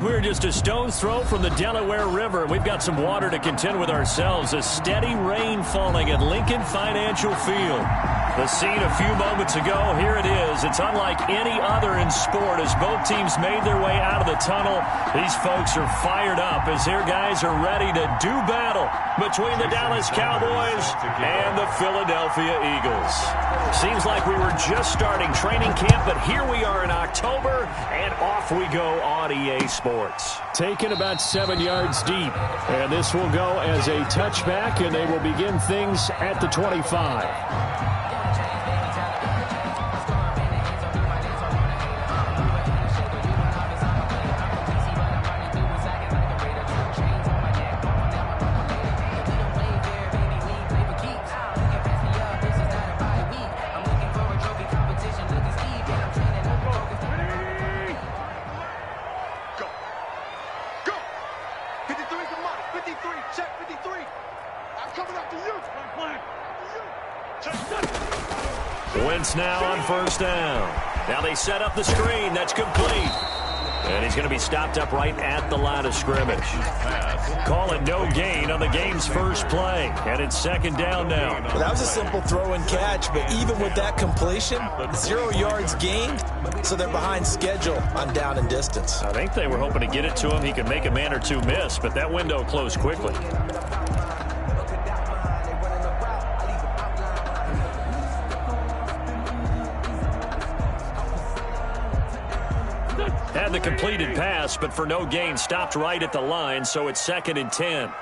We're just a stone's throw from the Delaware River, and we've got some water to contend with ourselves. A steady rain falling at Lincoln Financial Field. The scene a few moments ago, here it is. It's unlike any other in sport as both teams made their way out of the tunnel. These folks are fired up as their guys are ready to do battle between the Dallas Cowboys and the Philadelphia Eagles. Seems like we were just starting training camp, but here we are in October, and off we go on EA Sports. Taken about 7 yards deep, and this will go as a touchback, and they will begin things at the 25. Wentz now on first down. Now they set up the screen. That's complete. And he's going to be stopped up right at the line of scrimmage. Call it no gain on the game's first play. And it's second down now. Well, that was a simple throw and catch, but even with that completion, 0 yards gained, so they're behind schedule on down and distance. I think they were hoping to get it to him. He could make a man or two miss, but that window closed quickly. Had the completed pass, but for no gain, stopped right at the line, so it's 2nd and 10.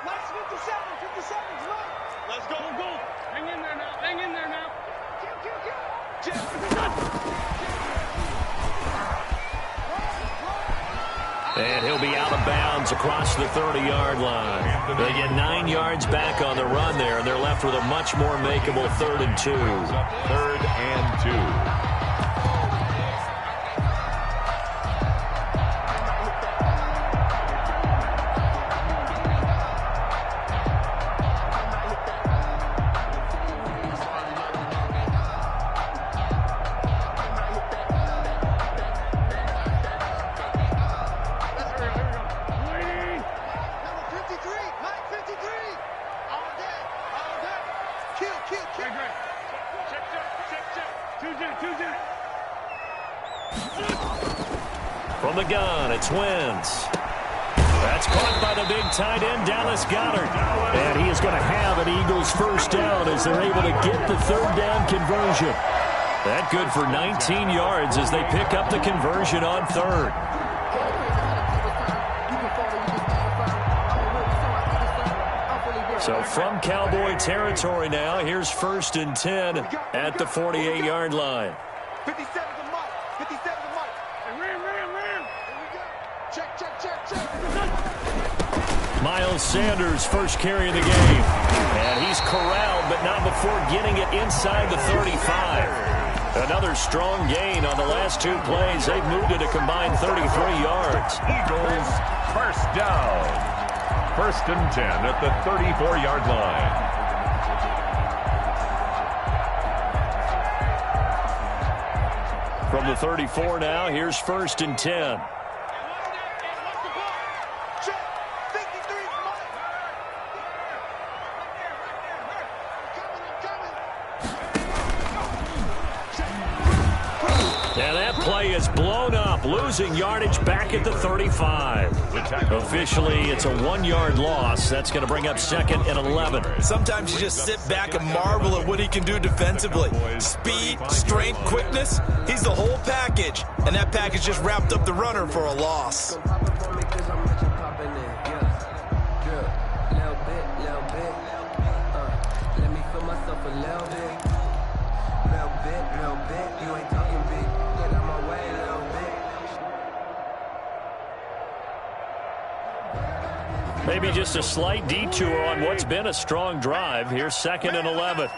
Let's go. Hang in there now. And he'll be out of bounds across the 30-yard line. They get 9 yards back on the run there, and they're left with a much more makeable 3rd and 2. 3rd and 2. From the gun, it's Wentz. That's caught by the big tight end, Dallas Goedert. And he is going to have an Eagles first down as they're able to get the 3rd down conversion. That good for 19 yards as they pick up the conversion on 3rd. So from Cowboy territory now, here's 1st and 10 at the 48-yard line. 57 the mark. 57 the mark. Ram. Here we go. Check. Miles Sanders first carry of the game. And he's corralled, but not before getting it inside the 35. Another strong gain on the last 2 plays. They've moved it a combined 33 yards. Eagles first down. 1st and 10 at the 34-yard line. From the 34 now, here's 1st and 10. And that play is blown up, losing yardage back at the 35. Officially, it's a 1-yard loss. That's going to bring up 2nd and 11. Sometimes you just sit back and marvel at what he can do defensively. Speed, strength, quickness, he's the whole package. And that package just wrapped up the runner for a loss. Maybe just a slight detour on what's been a strong drive. Here's 2nd and 11.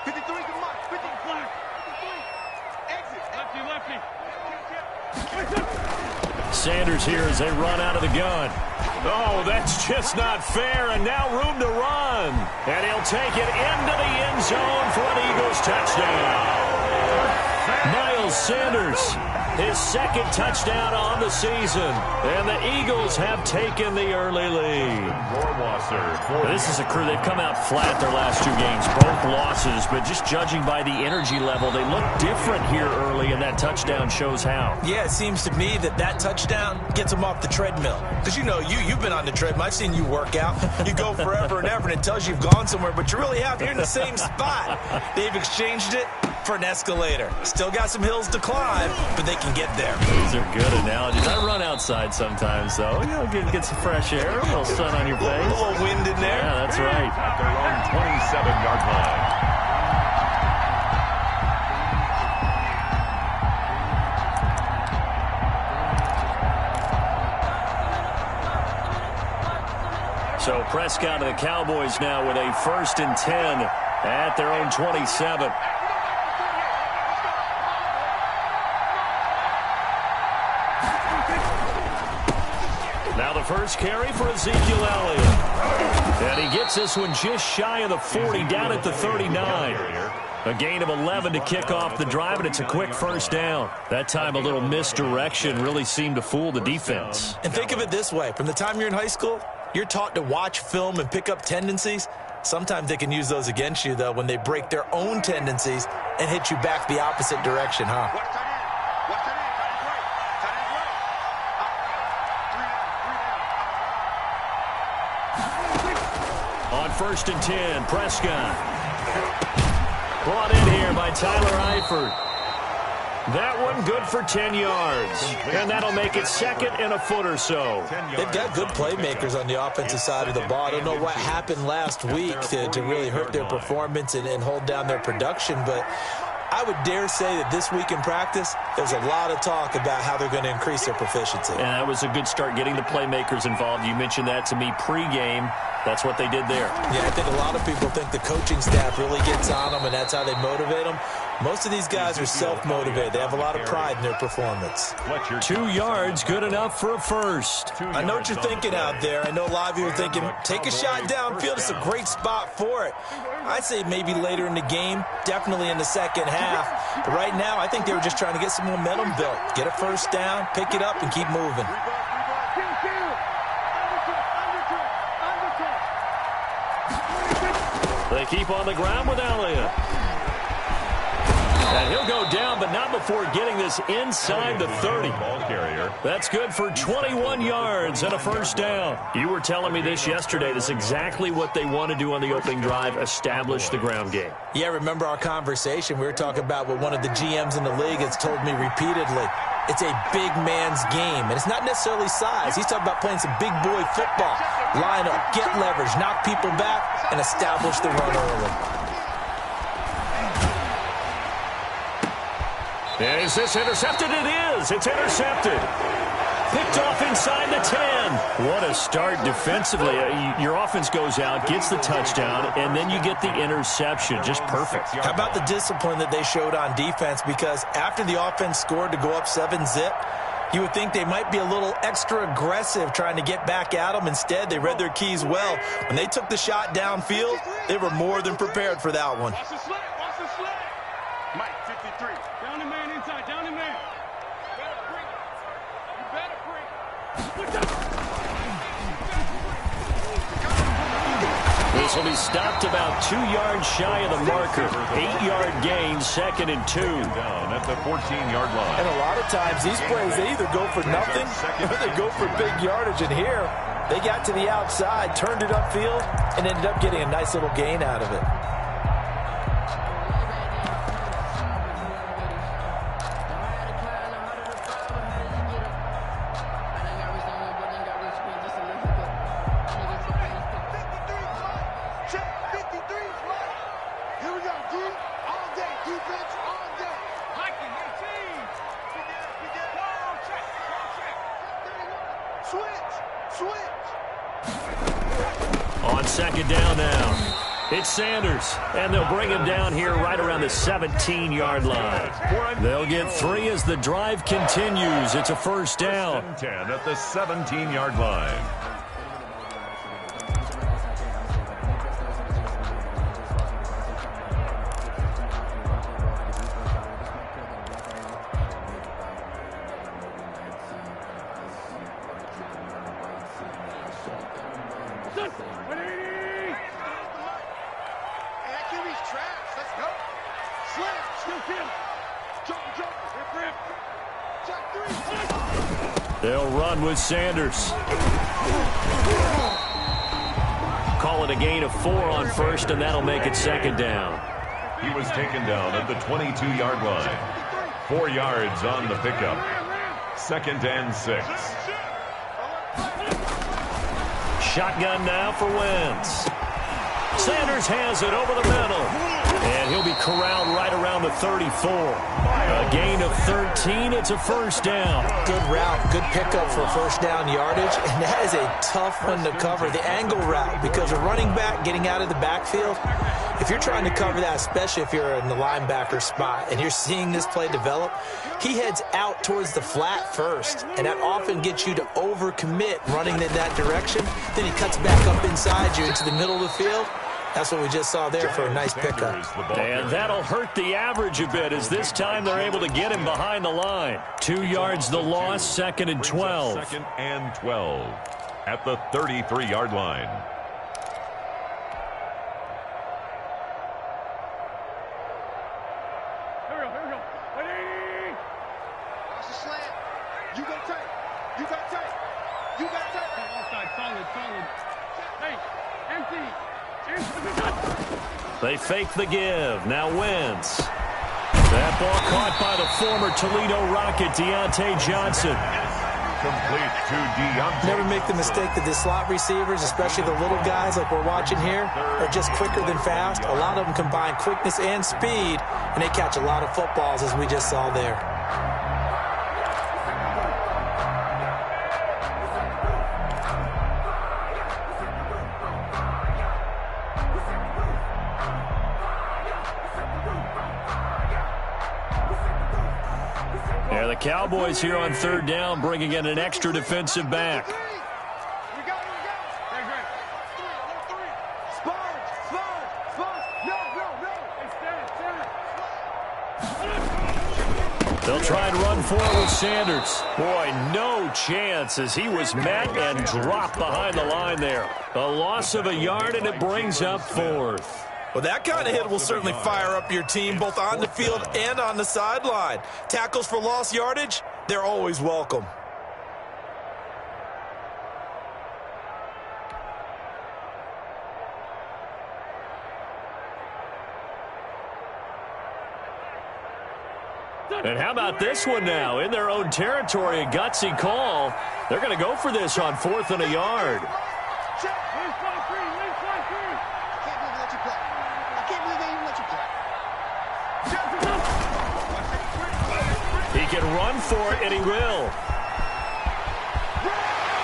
53 to mark. 50 flag. 53. Exit. Lefty. Sanders here as they run out of the gun. Oh, that's just not fair, and now room to run. And he'll take it into the end zone for an Eagles touchdown. Miles Sanders his second touchdown on the season. And the Eagles have taken the early lead. This is a crew. They've come out flat their last two games, both losses. But just judging by the energy level, they look different here early, and that touchdown shows how. Yeah, it seems to me that touchdown gets them off the treadmill. Because, you know, you've been on the treadmill. I've seen you work out. You go forever and ever, and it tells you you've gone somewhere, but you really have. You're in the same spot. They've exchanged it for an escalator. Still got some hills to climb, but they can get there. These are good analogies. I run outside sometimes, though. You know, get some fresh air, a little sun on your face. A little wind in there. Yeah, that's right. At their own 27-yard line. So Prescott and the Cowboys now with a 1st and 10 at their own 27. Now the first carry for Ezekiel Elliott. And he gets this one just shy of the 40, down at the 39. A gain of 11 to kick off the drive, and it's a quick first down. That time a little misdirection really seemed to fool the defense. And think of it this way. From the time you're in high school, you're taught to watch film and pick up tendencies. Sometimes they can use those against you, though, when they break their own tendencies and hit you back the opposite direction, huh? On 1st and 10, Prescott. Brought in here by Tyler Eifert. That one good for 10 yards. And that'll make it 2nd and a foot or so. They've got good playmakers on the offensive side of the ball. I don't know what happened last week to really hurt their performance and hold down their production, but I would dare say that this week in practice, there's a lot of talk about how they're going to increase their proficiency. And that was a good start, getting the playmakers involved. You mentioned that to me pregame. That's what they did there. Yeah, I think a lot of people think the coaching staff really gets on them, and that's how they motivate them. Most of these guys are self-motivated. They have a lot of pride in their performance. 2 yards, good enough for a first. I know what you're thinking out there. I know a lot of you are thinking, take a shot downfield. It's a great spot for it. I'd say maybe later in the game, definitely in the second half. But right now, I think they were just trying to get some momentum built. Get a first down, pick it up, and keep moving. They keep on the ground with Elliott. And he'll go down, but not before getting this inside the 30. That's good for 21 yards and a first down. You were telling me this yesterday. This is exactly what they want to do on the opening drive, establish the ground game. Yeah, remember our conversation? We were talking about what one of the GMs in the league has told me repeatedly. It's a big man's game, and it's not necessarily size. He's talking about playing some big boy football. Line up, get leverage, knock people back, and establish the run early. Is this intercepted? It is. It's intercepted. Picked off inside the 10. What a start defensively. Your offense goes out, gets the touchdown, and then you get the interception. Just perfect. How about the discipline that they showed on defense? Because after the offense scored to go up 7-zip, you would think they might be a little extra aggressive trying to get back at them. Instead, they read their keys well. When they took the shot downfield, they were more than prepared for that one. Watch the slip. Watch the slip. Mike, 53. Down the man inside. Down the man. You better break. This will be stopped about 2 yards shy of the marker. 8-yard gain, 2nd and 2. Down at the 14-yard line. And a lot of times, these plays, they either go for nothing or they go for big yardage. And here, they got to the outside, turned it upfield, and ended up getting a nice little gain out of it. On 2nd down now, it's Sanders, and they'll bring him down here right around the 17-yard line. They'll get 3 as the drive continues. It's a first down. 10 at the 17-yard line. They'll run with Sanders. Call it a gain of 4 on first, and that'll make it second down. He was taken down at the 22-yard line. 4 yards on the pickup. 2nd and 6. Shotgun now for Wentz. Sanders has it over the middle. And he'll be corralled right around the 34. A gain of 13. It's a first down. Good route. Good pickup for first down yardage. And that is a tough one to cover. The angle route, because a running back getting out of the backfield, if you're trying to cover that, especially if you're in the linebacker spot and you're seeing this play develop, he heads out towards the flat first. And that often gets you to overcommit running in that direction. Then he cuts back up inside you into the middle of the field. That's what we just saw there for a nice pickup. And that'll hurt the average a bit, as this time they're able to get him behind the line. 2 yards the loss, 2nd and 12. 2nd and 12 at the 33-yard line. Here we go. Ready? Watch the slant. You got tight. You got tight. You got tight. Offside. Solid. Hey, empty. They fake the give. Now Wentz. That ball caught by the former Toledo Rocket, Deontay Johnson. Complete to Deontay. Never make the mistake that the slot receivers, especially the little guys like we're watching here, are just quicker than fast. A lot of them combine quickness and speed, and they catch a lot of footballs, as we just saw there. The Cowboys here on 3rd down, bringing in an extra defensive back. They'll try and run forward with Sanders. Boy, no chance, as he was met and dropped behind the line there. A loss of a yard, and it brings up 4th. Well, that kind of hit will certainly fire up your team, both on the field and on the sideline. Tackles for lost yardage, they're always welcome. And how about this one now? In their own territory, a gutsy call. They're going to go for this on 4th and a yard. He can run for it, and he will.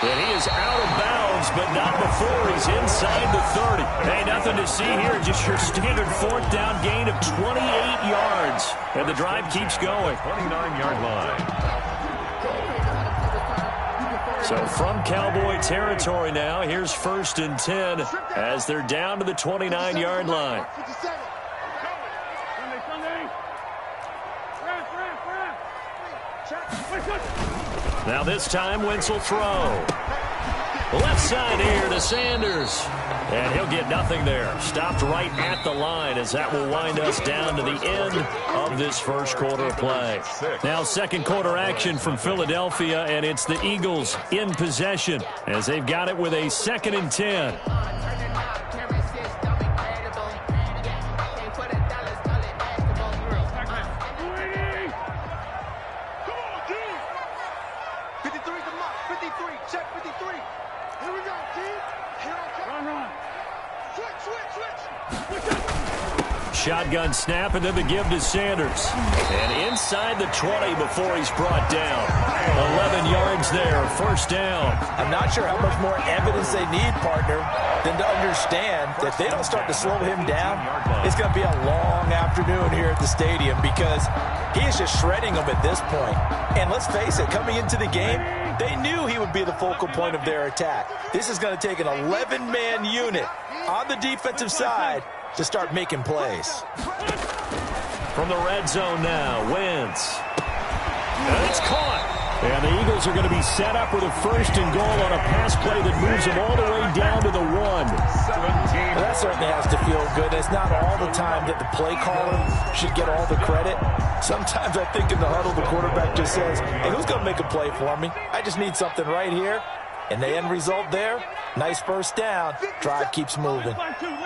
And he is out of bounds, but not before he's inside the 30. Hey, nothing to see here, just your standard 4th down gain of 28 yards. And the drive keeps going. 29-yard line. So from Cowboy territory now, here's 1st and 10 as they're down to the 29-yard line. Now this time, Wentz will throw. Left side here to Sanders. And he'll get nothing there. Stopped right at the line, as that will wind us down to the end of this first quarter of play. Now second quarter action from Philadelphia, and it's the Eagles in possession as they've got it with a 2nd and 10. Shotgun snap, and then the give to Sanders. And inside the 20 before he's brought down. 11 yards there, 1st down. I'm not sure how much more evidence they need, partner, than to understand that if they don't start to slow him down, it's going to be a long afternoon here at the stadium, because he is just shredding them at this point. And let's face it, coming into the game, they knew he would be the focal point of their attack. This is going to take an 11-man unit on the defensive side to start making plays. From the red zone now, Wentz. And it's caught. And the Eagles are going to be set up with a 1st and goal on a pass play that moves them all the way down to the 1. Well, that certainly has to feel good. It's not all the time that the play caller should get all the credit. Sometimes I think in the huddle, the quarterback just says, hey, who's going to make a play for me? I just need something right here. And the end result there, nice first down. Drive keeps moving. Let's go, team.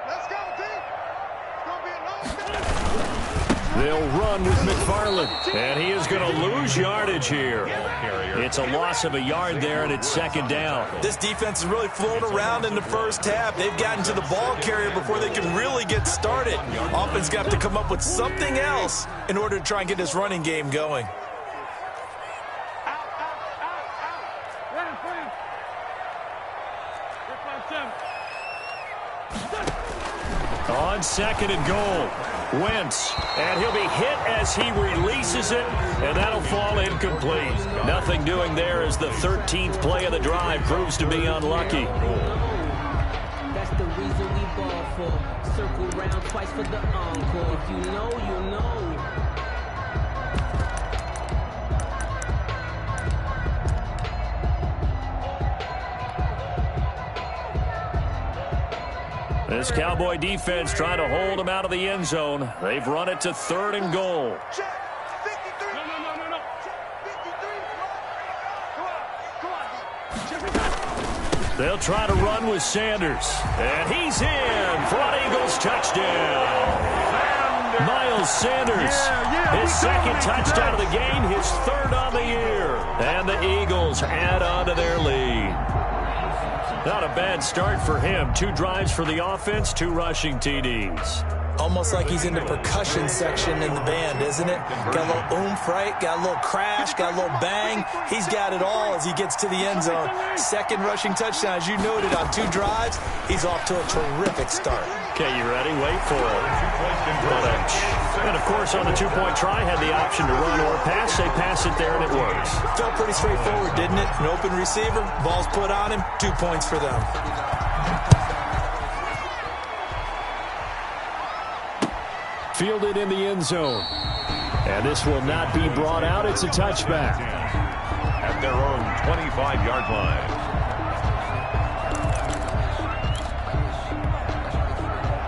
It's going to be a long day. They'll run with McFarland. And he is going to lose yardage here. It's a loss of a yard there, and it's 2nd down. This defense is really flown around in the first half. They've gotten to the ball carrier before they can really get started. Offense got to come up with something else in order to try and get this running game going. On 2nd and goal, Wentz, and he'll be hit as he releases it, and that'll fall incomplete. Nothing doing there as the 13th play of the drive proves to be unlucky. That's the reason we ball for. Circle round twice for the encore. If you know, you know. This Cowboy defense trying to hold him out of the end zone. They've run it to 3rd and goal. Check. 53. No. Check. 53. Come on. They'll try to run with Sanders. And he's in for an Eagles touchdown. Miles Sanders, his 2nd touchdown of the game, his 3rd on the year. And the Eagles add on to their lead. Not a bad start for him. 2 drives for the offense, 2 rushing TDs. Almost like he's in the percussion section in the band, isn't it? Got a little oomph, right? Got a little crash, got a little bang. He's got it all as he gets to the end zone. 2nd rushing touchdown, as you noted, on 2 drives. He's off to a terrific start. Okay, you ready? Wait for it. And, of course, on the 2-point try, had the option to run or pass. They pass it there, and it works. Felt pretty straightforward, didn't it? An open receiver, ball's put on him, 2 points for them. Fielded in the end zone. And this will not be brought out. It's a touchback. At their own 25-yard line.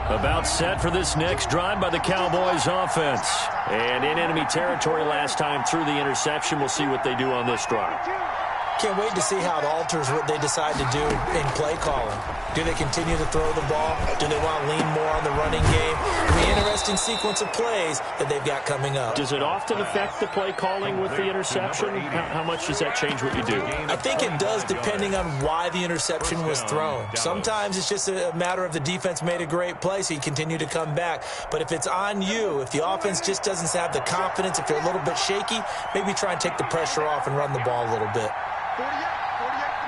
About set for this next drive by the Cowboys offense. And in enemy territory last time through the interception. We'll see what they do on this drive. Can't wait to see how it alters what they decide to do in play calling. Do they continue to throw the ball? Do they want to lean more on the running game? The interesting sequence of plays that they've got coming up. Does it often affect the play calling with the interception? How much does that change what you do? I think it does, depending on why the interception was thrown. Sometimes it's just a matter of the defense made a great play, so you continue to come back. But if it's on you, if the offense just doesn't have the confidence, if they're a little bit shaky, maybe try and take the pressure off and run the ball a little bit. 48 to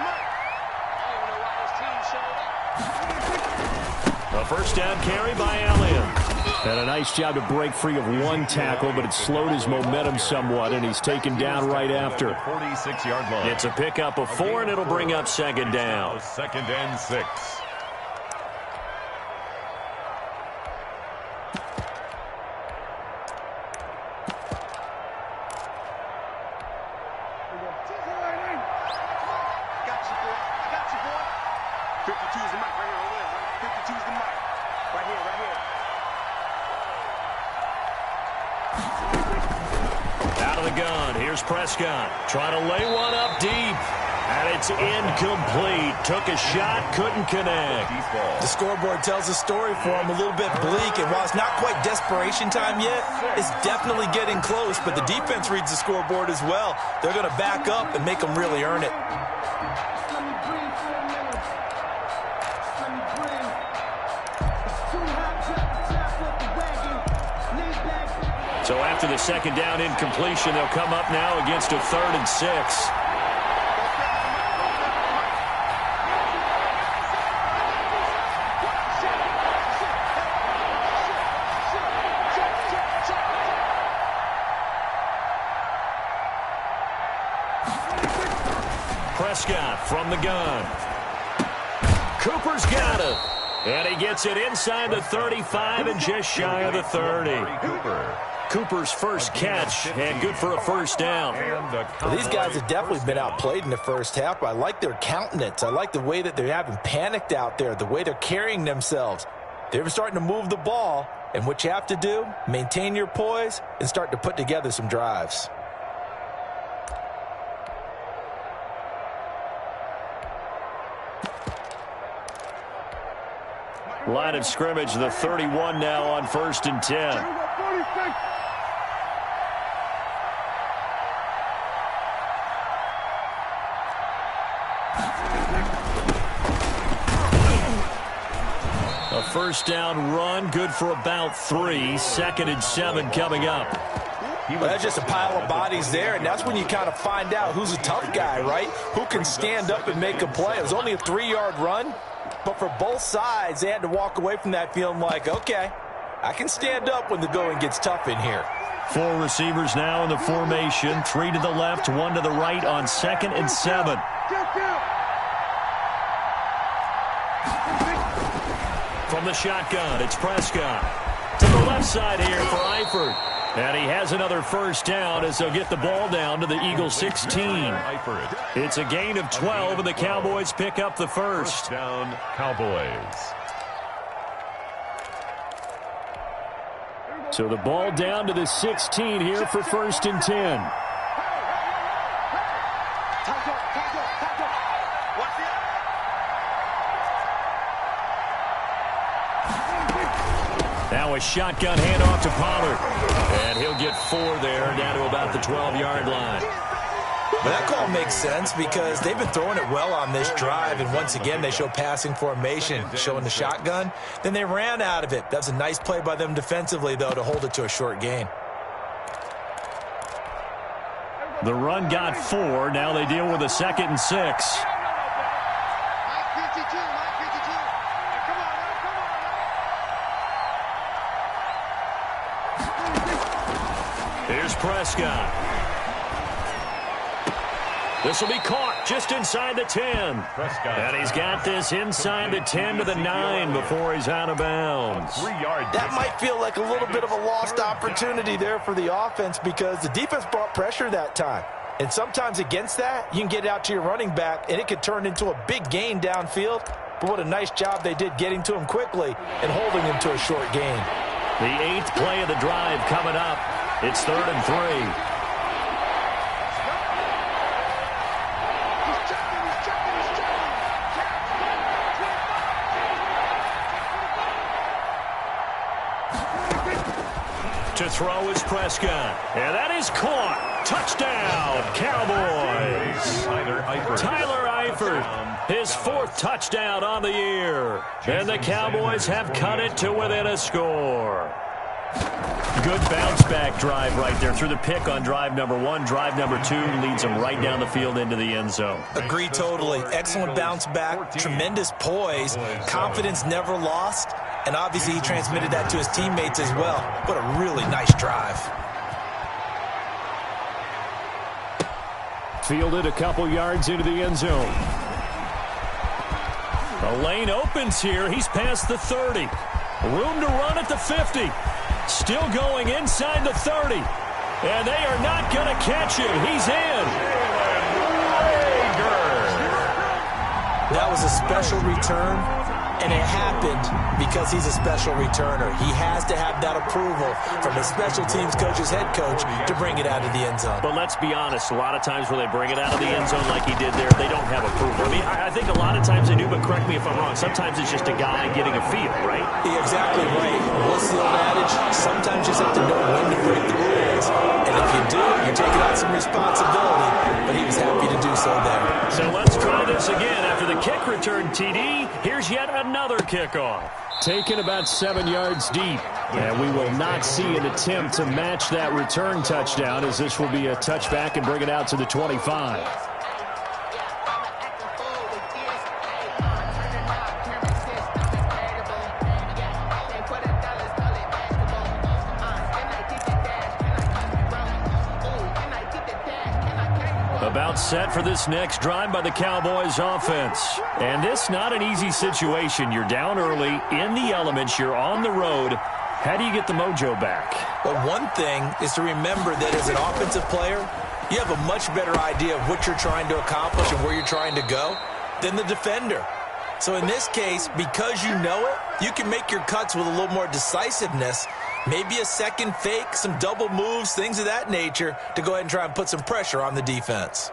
Mike. A 1st down carry by Allen. And a nice job to break free of 1 tackle, but it slowed his momentum somewhat, and he's taken down right after. 46-yard line. It's a pickup of 4, and it'll bring up 2nd down. 2nd and 6. Prescott trying to lay one up deep, and it's incomplete. Took a shot, couldn't connect. The scoreboard tells a story for him, a little bit bleak, and while it's not quite desperation time yet, it's definitely getting close, but the defense reads the scoreboard as well. They're going to back up and make them really earn it. So after the 2nd down incompletion, they'll come up now against a 3rd and 6. Prescott from the gun. Cooper's got it. And he gets it inside the 35 and just shy of the 30. Cooper. Cooper's first catch, and good for a first down. Well, these guys have definitely been outplayed in the first half. I like their countenance. I like the way that they're having panicked out there, the way they're carrying themselves. They're starting to move the ball, and what you have to do, maintain your poise and start to put together some drives. Line of scrimmage, the 31 now on 1st and 10. A first down run, good for about 3. 2nd and 7 coming up. Well, that's just a pile of bodies there, and that's when you kind of find out who's a tough guy, right? Who can stand up and make a play. It was only a 3-yard run, but for both sides, they had to walk away from that feeling like, okay, I can stand up when the going gets tough in here. 4 receivers now in the formation. 3 to the left, 1 to the right on 2nd and 7. From the shotgun, it's Prescott. To the left side here for Eifert. And he has another first down as they'll get the ball down to the Eagles 16. It's a gain of 12, and the Cowboys pick up the first. Down, Cowboys. So the ball down to the 16 here for 1st and 10. Now a shotgun handoff to Pollard. And he'll get 4 there, down to about the 12-yard line. But that call makes sense because they've been throwing it well on this drive, and once again they show passing formation, showing the shotgun. Then they ran out of it. That's a nice play by them defensively, though, to hold it to a short gain. The run got 4. Now they deal with a 2nd and 6. Here's Prescott. This will be caught just inside the 10. Prescott. And he's got this inside the 10 to the 9 before he's out of bounds. 3-yard. That might feel like a little bit of a lost opportunity there for the offense because the defense brought pressure that time. And sometimes against that, you can get out to your running back, and it could turn into a big gain downfield. But what a nice job they did getting to him quickly and holding him to a short gain. The 8th play of the drive coming up. It's 3rd and 3. To throw is Prescott. And that is caught. Touchdown, Cowboys. Tyler Eifert, his 4th touchdown on the year. And the Cowboys have cut it to within a score. Good bounce-back drive right there. Through the pick on drive number 1. Drive number 2 leads them right down the field into the end zone. Agree totally. Excellent bounce back. Tremendous poise. Confidence never lost. And obviously he transmitted that to his teammates as well. What a really nice drive. Fielded a couple yards into the end zone. The lane opens here. He's past the 30. Room to run at the 50. Still going inside the 30. And they are not going to catch him. He's in. That was a special return, and it happened because he's a special returner. He has to have that approval from his special teams coach's head coach to bring it out of the end zone. But let's be honest, a lot of times when they bring it out of the end zone like he did there, they don't have approval. I mean, I think a lot of times they do, but correct me if I'm wrong. Sometimes it's just a guy getting a feel, right? You're exactly right. What's the old adage? Sometimes you just have to know when to break the rules. And if you do, you're taking on some responsibility. But he was happy to do so there. So let's try this again. After the kick return, TD, here's yet another kickoff. Taken about 7 yards deep. And we will not see an attempt to match that return touchdown, as this will be a touchback and bring it out to the 25. About set for this next drive by the Cowboys offense. And this not an easy situation. You're down early, in the elements, you're on the road, How do you get the mojo back? Well, one thing is to remember that as an offensive player, you have a much better idea of what you're trying to accomplish and where you're trying to go than the defender. So in this case, because you know it, you can make your cuts with a little more decisiveness, maybe a second fake, some double moves, things of that nature, to go ahead and try and put some pressure on the defense.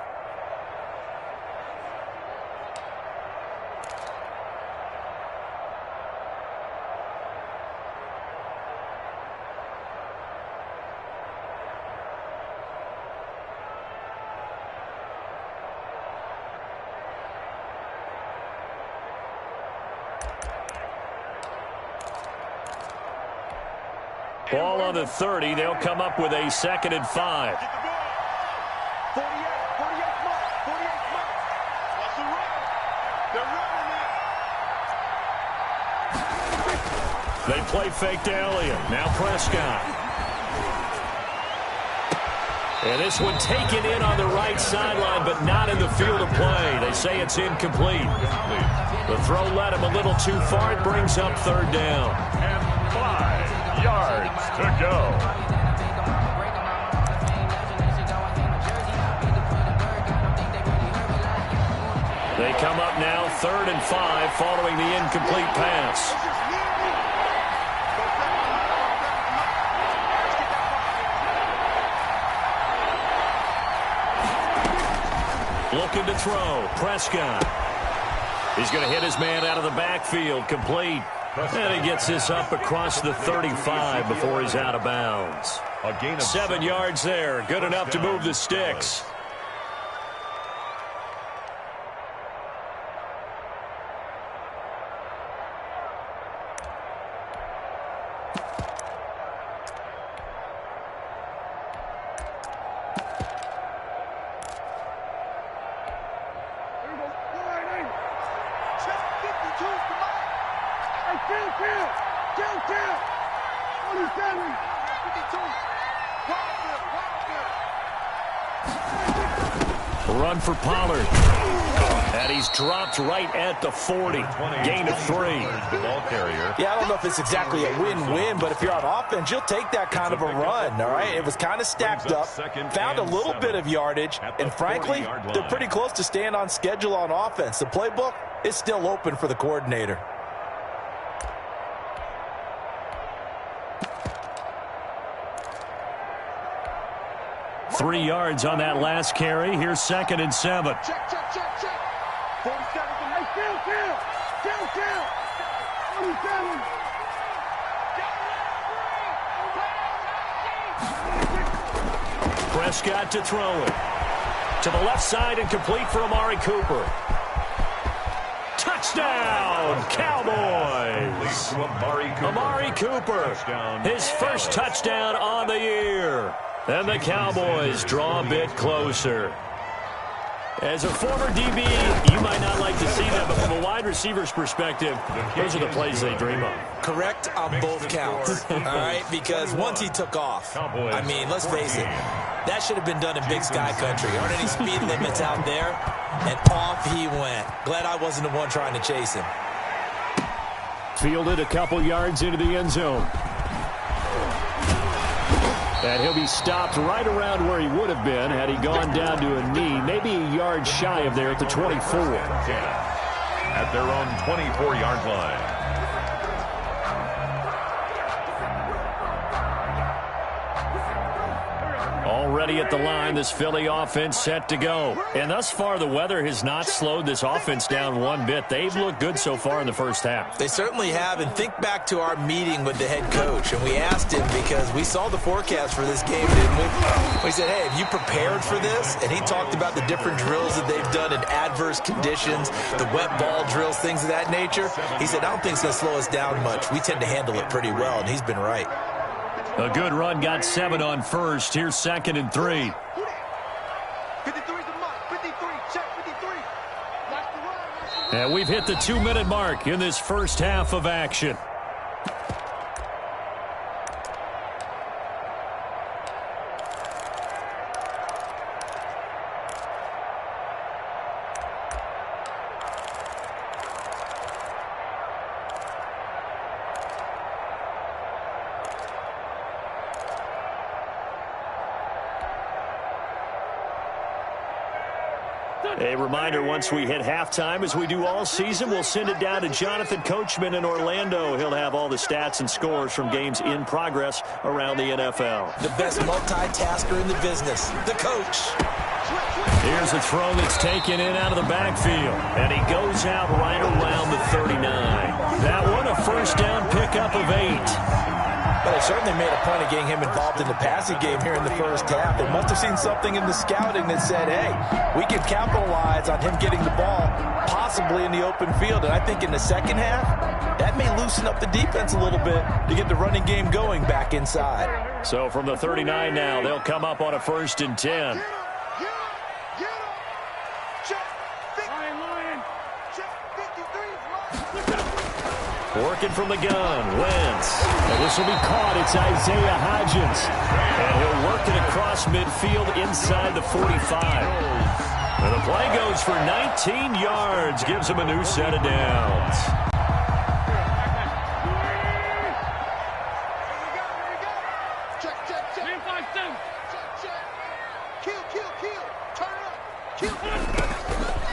Ball on the 30. They'll come up with a 2nd and 5. 48 mark. What's the run? They're running now. They play fake to Elliott. Now Prescott. And this one taken in on the right sideline, but not in the field of play. They say it's incomplete. The throw led him a little too far. It brings up 3rd down. And 5 yards to go. They come up now 3rd and 5 following the incomplete pass. Looking to throw. Prescott. He's going to hit his man out of the backfield. Complete. And he gets this up across the 35 before he's out of bounds. A gain of 7 yards there. Good enough to move the sticks. Run for Pollard. And he's dropped right at the 40. Gain of 3. The ball carrier. Yeah, I don't know if it's exactly a win-win, but if you're on offense, you'll take that kind of a run, all right? It was kind of stacked up, found a little bit of yardage, and frankly, they're pretty close to staying on schedule on offense. The playbook is still open for the coordinator. Three yards on that last carry. Here's 2nd and 7. Check. 47. Hey, kill. 47. Prescott to throw it. To the left side and complete for Amari Cooper. Touchdown, Cowboys! Amari Cooper, his first touchdown on the year. And the Cowboys draw a bit closer. As a former DB, you might not like to see that, but from a wide receiver's perspective, those are the plays they dream of. Correct on both counts, all right? Because once he took off, I mean, let's face it, that should have been done in Big Sky Country. Aren't any speed limits out there? And off he went. Glad I wasn't the one trying to chase him. Fielded a couple yards into the end zone. And he'll be stopped right around where he would have been had he gone down to a knee, maybe a yard shy of there at the 24. At their own 24-yard line. Already at the line, this Philly offense set to go. And thus far, the weather has not slowed this offense down one bit. They've looked good so far in the first half. They certainly have. And think back to our meeting with the head coach. And we asked him because we saw the forecast for this game, didn't we? We said, hey, have you prepared for this? And he talked about the different drills that they've done in adverse conditions, the wet ball drills, things of that nature. He said, I don't think it's going to slow us down much. We tend to handle it pretty well, and he's been right. A good run, got 7 on first. Here's 2nd and 3. 53's the mark. 53. Check 53. Watch the run. And we've hit the 2-minute mark in this first half of action. A reminder, once we hit halftime, as we do all season, we'll send it down to Jonathan Coachman in Orlando. He'll have all the stats and scores from games in progress around the NFL. The best multitasker in the business, the coach. Here's a throw that's taken in out of the backfield, and he goes out right around the 39. That one, a first down pickup of 8. Well, they certainly made a point of getting him involved in the passing game here in the first half. They must have seen something in the scouting that said, hey, we can capitalize on him getting the ball, possibly in the open field. And I think in the second half, that may loosen up the defense a little bit to get the running game going back inside. So from the 39 now, they'll come up on a 1st and 10. Working from the gun, Wentz. And this will be caught. It's Isaiah Hodgins. And he'll work it across midfield inside the 45. And the play goes for 19 yards. Gives him a new set of downs.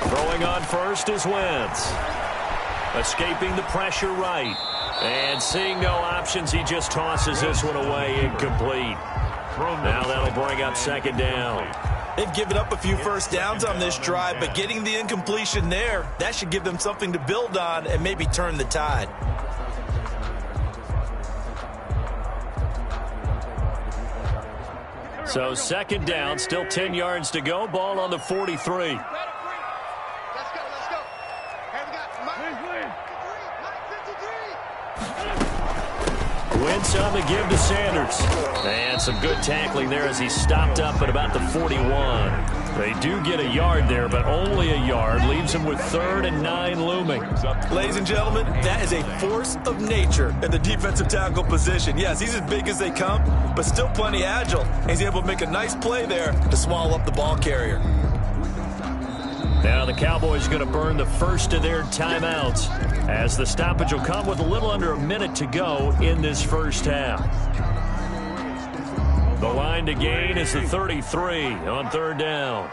Throwing on first is Wentz. Escaping the pressure right. And seeing no options, he just tosses this one away incomplete. Now that'll bring up 2nd down. They've given up a few first downs on this drive, but getting the incompletion there, that should give them something to build on and maybe turn the tide. So 2nd down, still 10 yards to go. Ball on the 43. Wentz on the give to Sanders. And some good tackling there as he stopped up at about the 41. They do get a yard there, but only a yard. Leaves him with 3rd and 9 looming. Ladies and gentlemen, that is a force of nature in the defensive tackle position. Yes, he's as big as they come, but still plenty agile. And he's able to make a nice play there to swallow up the ball carrier. Now the Cowboys going to burn the first of their timeouts as the stoppage will come with a little under a minute to go in this first half. The line to gain is the 33 on 3rd down.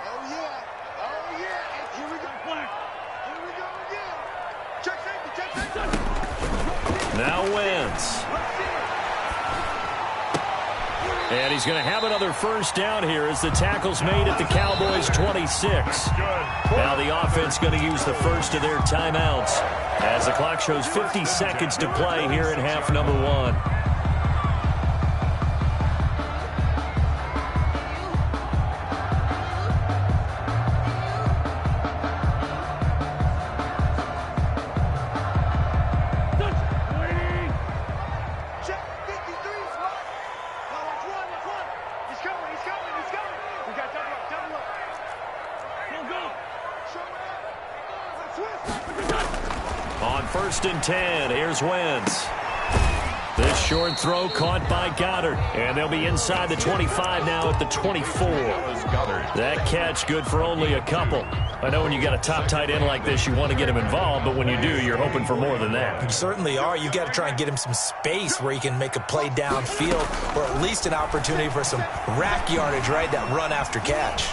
Now Wentz. And he's going to have another first down here as the tackle's made at the Cowboys' 26. Now the offense going to use the first of their timeouts as the clock shows 50 seconds to play here in half number 1. On 1st and 10, here's Wentz. This short throw caught by Goddard. And they'll be inside the 25 now at the 24. That catch good for only a couple. I know when you got a top tight end like this, you want to get him involved, but when you do, you're hoping for more than that. You certainly are. You got to try and get him some space where he can make a play downfield, or at least an opportunity for some rack yardage, right? That run after catch.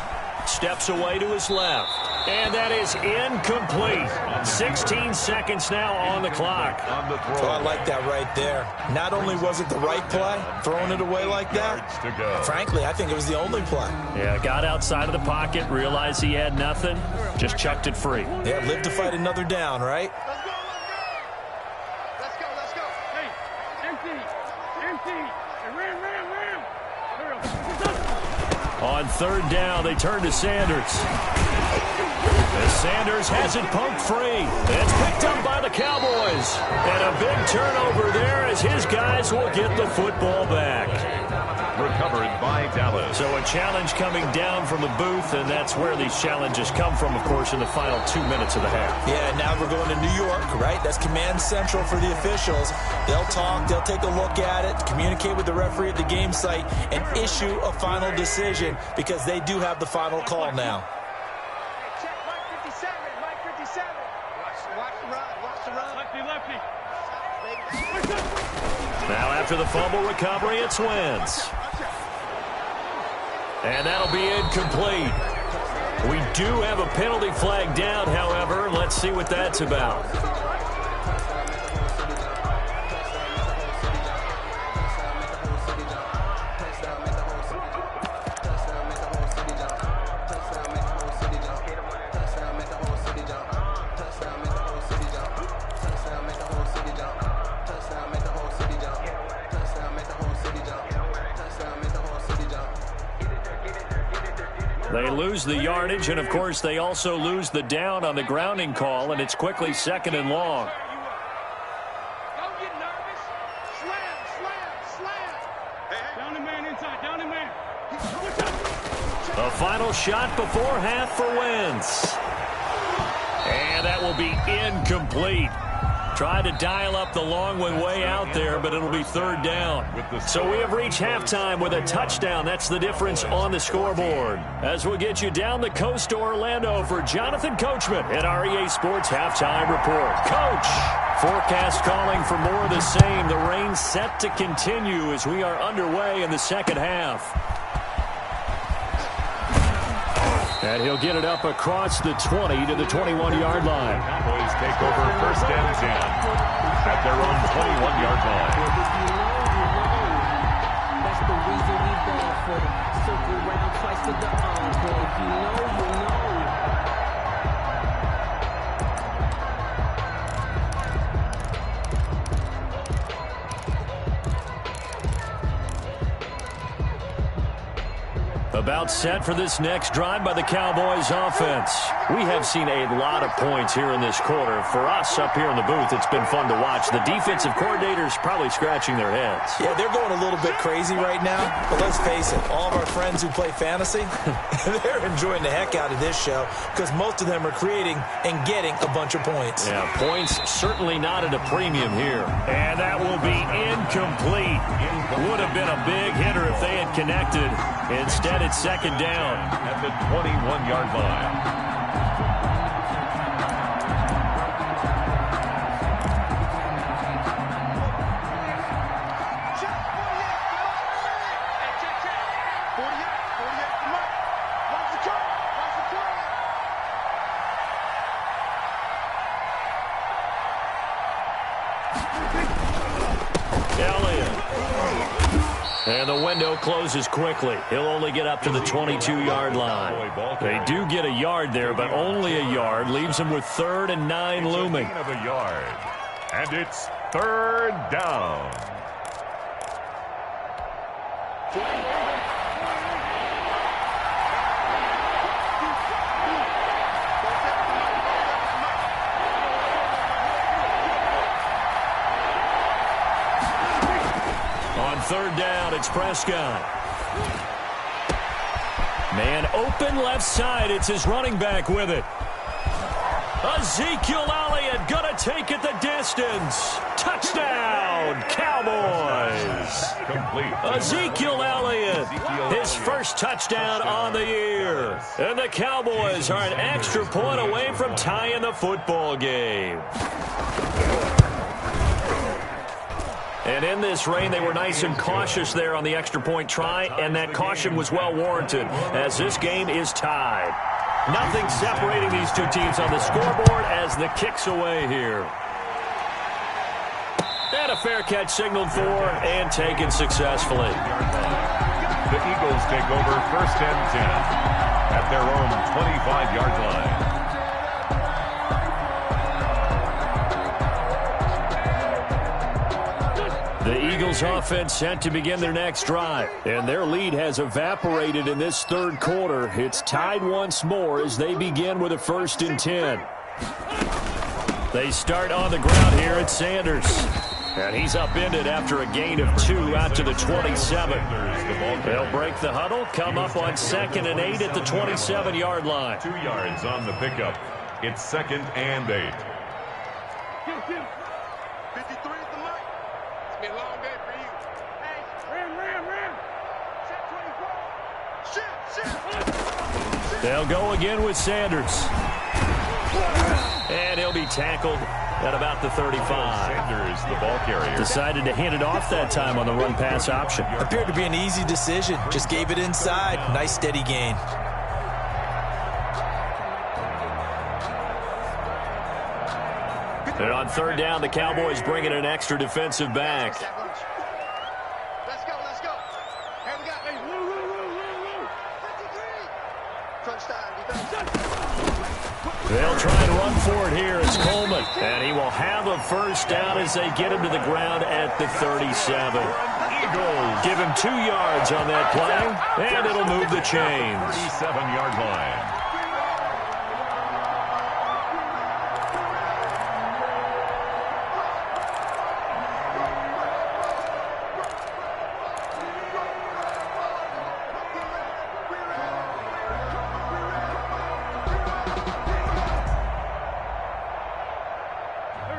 Steps away to his left. And that is incomplete. 16 seconds now on the clock. Oh, I like that right there. Not only was it the right play, throwing it away like that, frankly, I think it was the only play. Yeah, got outside of the pocket, realized he had nothing, just chucked it free. Yeah, live to fight another down, right? Let's go. Hey, empty. Hey, ram. On 3rd down, they turn to Sanders. As Sanders has it poked free. It's picked up by the Cowboys. And a big turnover there as his guys will get the football back. Recovered by Dallas. So a challenge coming down from the booth, and that's where these challenges come from, of course, in the final 2 minutes of the half. Yeah, now we're going to New York, right? That's command central for the officials. They'll talk, they'll take a look at it, communicate with the referee at the game site, and issue a final decision because they do have the final call now. Check Mike 57. Watch the run. Lefty. Now after the fumble recovery, it's Wentz. And that'll be incomplete. We do have a penalty flag down, however. Let's see what that's about. They lose the yardage, and, of course, they also lose the down on the grounding call, and it's quickly 2nd and long. Don't get nervous. Slam. Hey. Down the man inside. Down the man. A final shot before half for Wentz. And that will be incomplete. Tried to dial up the long one way out there, but it'll be 3rd down. So we have reached halftime with a touchdown. That's the difference on the scoreboard. As we'll get you down the coast to Orlando for Jonathan Coachman at REA Sports Halftime Report. Coach, forecast calling for more of the same. The rain set to continue as we are underway in the second half. And he'll get it up across the 20 to the 21-yard line. Cowboys take over 1st and 10 at their own 21-yard line. That's the reason we ball for. Circle round twice for the encore. If you know, you know. About set for this next drive by the Cowboys offense. We have seen a lot of points here in this quarter. For us up here in the booth, it's been fun to watch. The defensive coordinators probably scratching their heads. Yeah, they're going a little bit crazy right now. But let's face it, all of our friends who play fantasy, they're enjoying the heck out of this show because most of them are creating and getting a bunch of points. Yeah, points certainly not at a premium here. And that will be incomplete. Would have been a big hitter if they had connected. Instead, it's 2nd down. At the 21-yard line. And the window closes quickly. He'll only get up to the 22-yard line. They do get a yard there, but only a yard. Leaves him with 3rd and 9 looming. Of a yard. And it's 3rd down. On 3rd down, it's Prescott. Man open left side. It's his running back with it. Ezekiel Elliott gonna take it the distance. Touchdown, Cowboys. Complete. Ezekiel Elliott, his first touchdown on the year. And the Cowboys are an extra point away from tying the football game. And in this rain, they were nice and cautious there on the extra point try, and that caution was well warranted as this game is tied. Nothing separating these two teams on the scoreboard as the kick's away here. And a fair catch signaled for and taken successfully. The Eagles take over 1st and 10 at their own 25-yard line. The Eagles offense set to begin their next drive, and their lead has evaporated in this 3rd quarter. It's tied once more as they begin with a 1st and 10. They start on the ground here at Sanders, and he's upended after a gain of 2 out to the 27. They'll break the huddle, come up on 2nd and 8 at the 27-yard line. 2 yards on the pickup. It's 2nd and 8. 53 is the mark. It's been a long day for you. Hey, ram. Set 24. Shit. They'll go again with Sanders. And he'll be tackled at about the 35. Sanders, the ball carrier. Decided to hand it off that time on the run-pass option. Appeared to be an easy decision. Just gave it inside. Nice steady gain. And on third down, the Cowboys bring in an extra defensive back. Let's go, let's go. Here we got Woo. 53. Touchdown. They'll try and run for it here. It's Coleman. And he will have a first down as they get him to the ground at the 37. Eagles give him 2 yards on that play, and it'll move the chains. 37-yard line.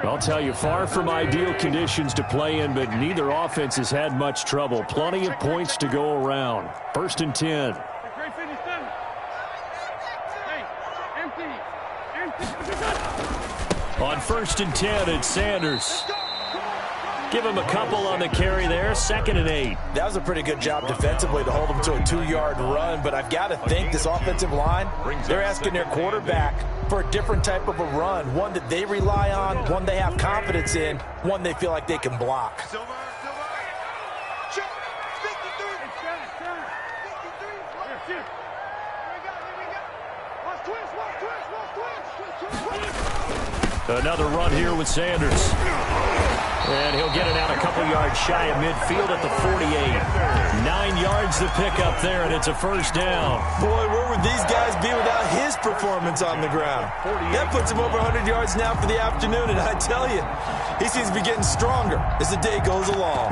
I'll tell you, far from ideal conditions to play in, but neither offense has had much trouble. Plenty of points to go around. 1st and 10. Great finish, son. Hey, empty. On 1st and 10, it's Sanders. Give him a couple on the carry there. 2nd and 8. That was a pretty good job defensively to hold him to a 2-yard run, but I've got to think this offensive line, they're asking their quarterback for a different type of a run, one that they rely on, one they have confidence in, one they feel like they can block. Another run here with Sanders. And he'll get it out a couple yards shy of midfield at the 48. 9 yards to pick up there, and it's a first down. Boy, where would these guys be without his performance on the ground? That puts him over 100 yards now for the afternoon, and I tell you, he seems to be getting stronger as the day goes along.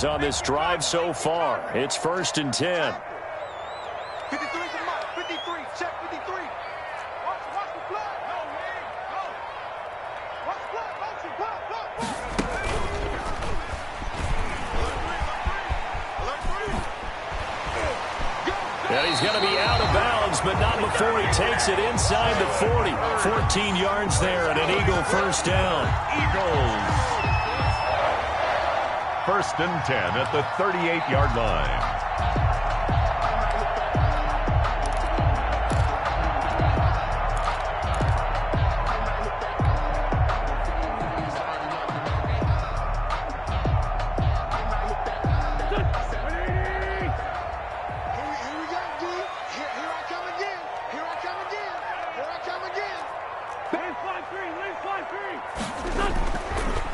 On this drive so far. It's 1st and 10. 53 to Mike. 53. Check 53. Watch the blood. No, man. Go. Watch the blood. Motion. Blood. And he's going to be out of bounds, but not before he takes it inside the 40. 14 yards there and an Eagle first down. Eagles. 1st and 10 at the 38-yard line.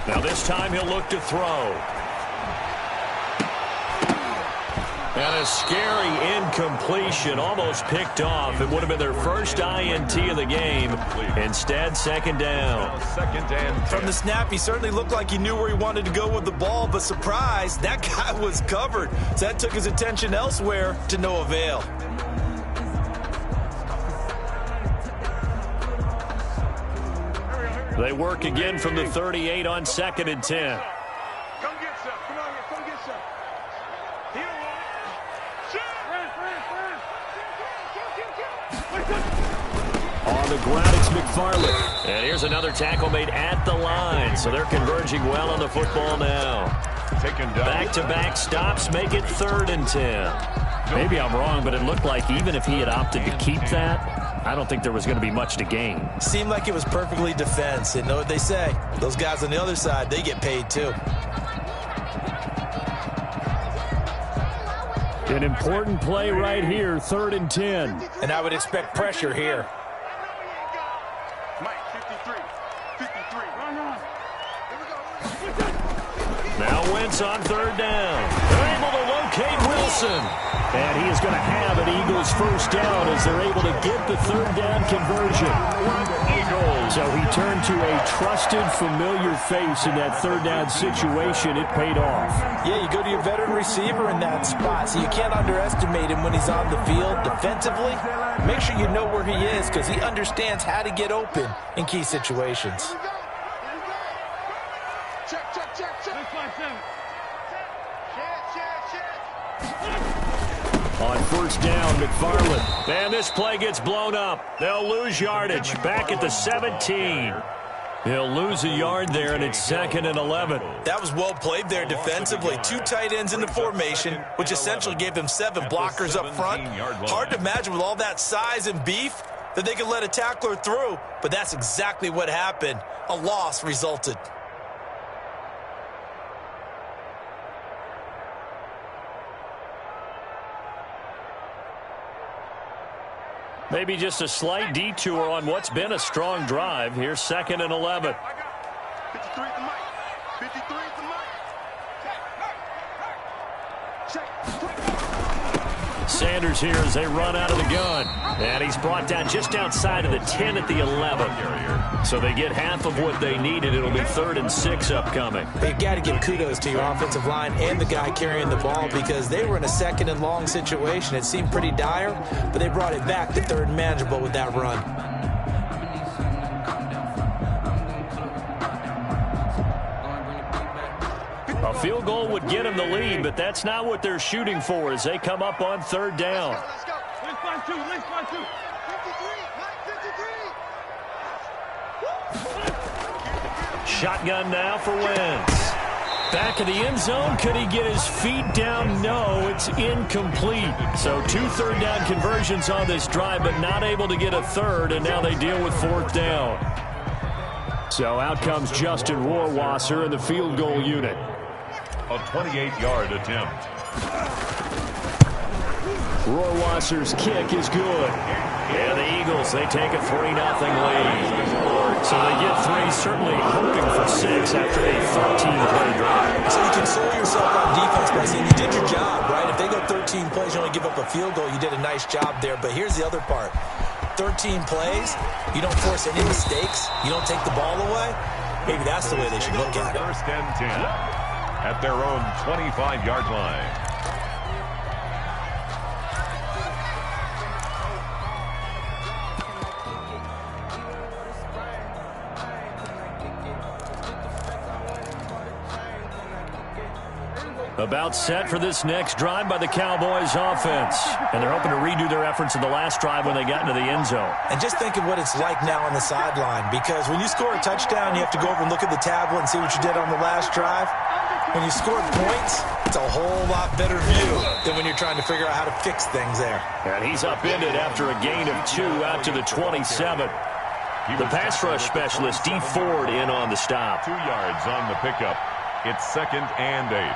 Now this time he'll look to throw. And a scary incompletion, almost picked off. It would have been their first INT of the game. Instead, 2nd down. 2nd and 10. From the snap, he certainly looked like he knew where he wanted to go with the ball, but surprise, that guy was covered. So that took his attention elsewhere to no avail. They work again from the 38 on 2nd and 10. Come get some. Come on here. Come get some. He don't want it. On the ground, it's McFarland. And here's another tackle made at the line. So they're converging well on the football now. Taken down. Back-to-back stops make it 3rd and 10. Maybe I'm wrong, but it looked like even if he had opted to keep that, I don't think there was going to be much to gain. Seemed like it was perfectly defense. And know what they say? Those guys on the other side, they get paid too. An important play right here, 3rd and 10. And I would expect pressure here. Mike, 53. 53. Run. Now Wentz on 3rd down. They're able to locate Wilson. And he is going to have an Eagles first down as they're able to get the 3rd down conversion. Eagles. So he turned to a trusted, familiar face in that 3rd down situation. It paid off. Yeah, you go to your veteran receiver in that spot, so you can't underestimate him when he's on the field defensively. Make sure you know where he is because he understands how to get open in key situations. On 1st down, McFarland. And this play gets blown up. They'll lose yardage. Back at the 17. He'll lose a yard there, and it's 2nd and 11. That was well played there defensively. 2 tight ends in the formation, which essentially gave them 7 blockers up front. Hard to imagine with all that size and beef that they could let a tackler through, but that's exactly what happened. A loss resulted. Maybe just a slight detour on what's been a strong drive. Here's 2nd and 11. 53 at the mic. 53 at the mic. Sanders here as they run out of the gun. And he's brought down just outside of the 10 at the 11. So they get half of what they needed. It'll be 3rd and 6 upcoming. They've got to give kudos to your offensive line and the guy carrying the ball because they were in a 2nd and long situation. It seemed pretty dire, but they brought it back to 3rd and manageable with that run. A field goal would get them the lead, but that's not what they're shooting for as they come up on 3rd down. Let's go. Let's find two. 53. Shotgun now for Wentz. Back of the end zone. Could he get his feet down? No, it's incomplete. So 2 3rd down conversions on this drive, but not able to get a 3rd, and now they deal with 4th down. So out comes Justin Rohrwasser in the field goal unit. A 28-yard attempt. Rohrwasser's kick is good. Yeah, the Eagles, they take a 3-0 lead. So they get 3, certainly hoping for 6 after a 13-play drive. So you console yourself on defense by saying you did your job, right? If they go 13 plays, you only give up a field goal, you did a nice job there. But here's the other part. 13 plays, you don't force any mistakes, you don't take the ball away. Maybe that's the way they should look at it. 1st and 10 at their own 25-yard line. About set for this next drive by the Cowboys offense. And they're hoping to redo their efforts in the last drive when they got into the end zone. And just think of what it's like now on the sideline, because when you score a touchdown, you have to go over and look at the tablet and see what you did on the last drive. When you score points, it's a whole lot better view than when you're trying to figure out how to fix things there. And he's upended after a gain of 2 out to the 27. The pass rush specialist, D. Ford, in on the stop. 2 yards on the pickup. It's 2nd and 8.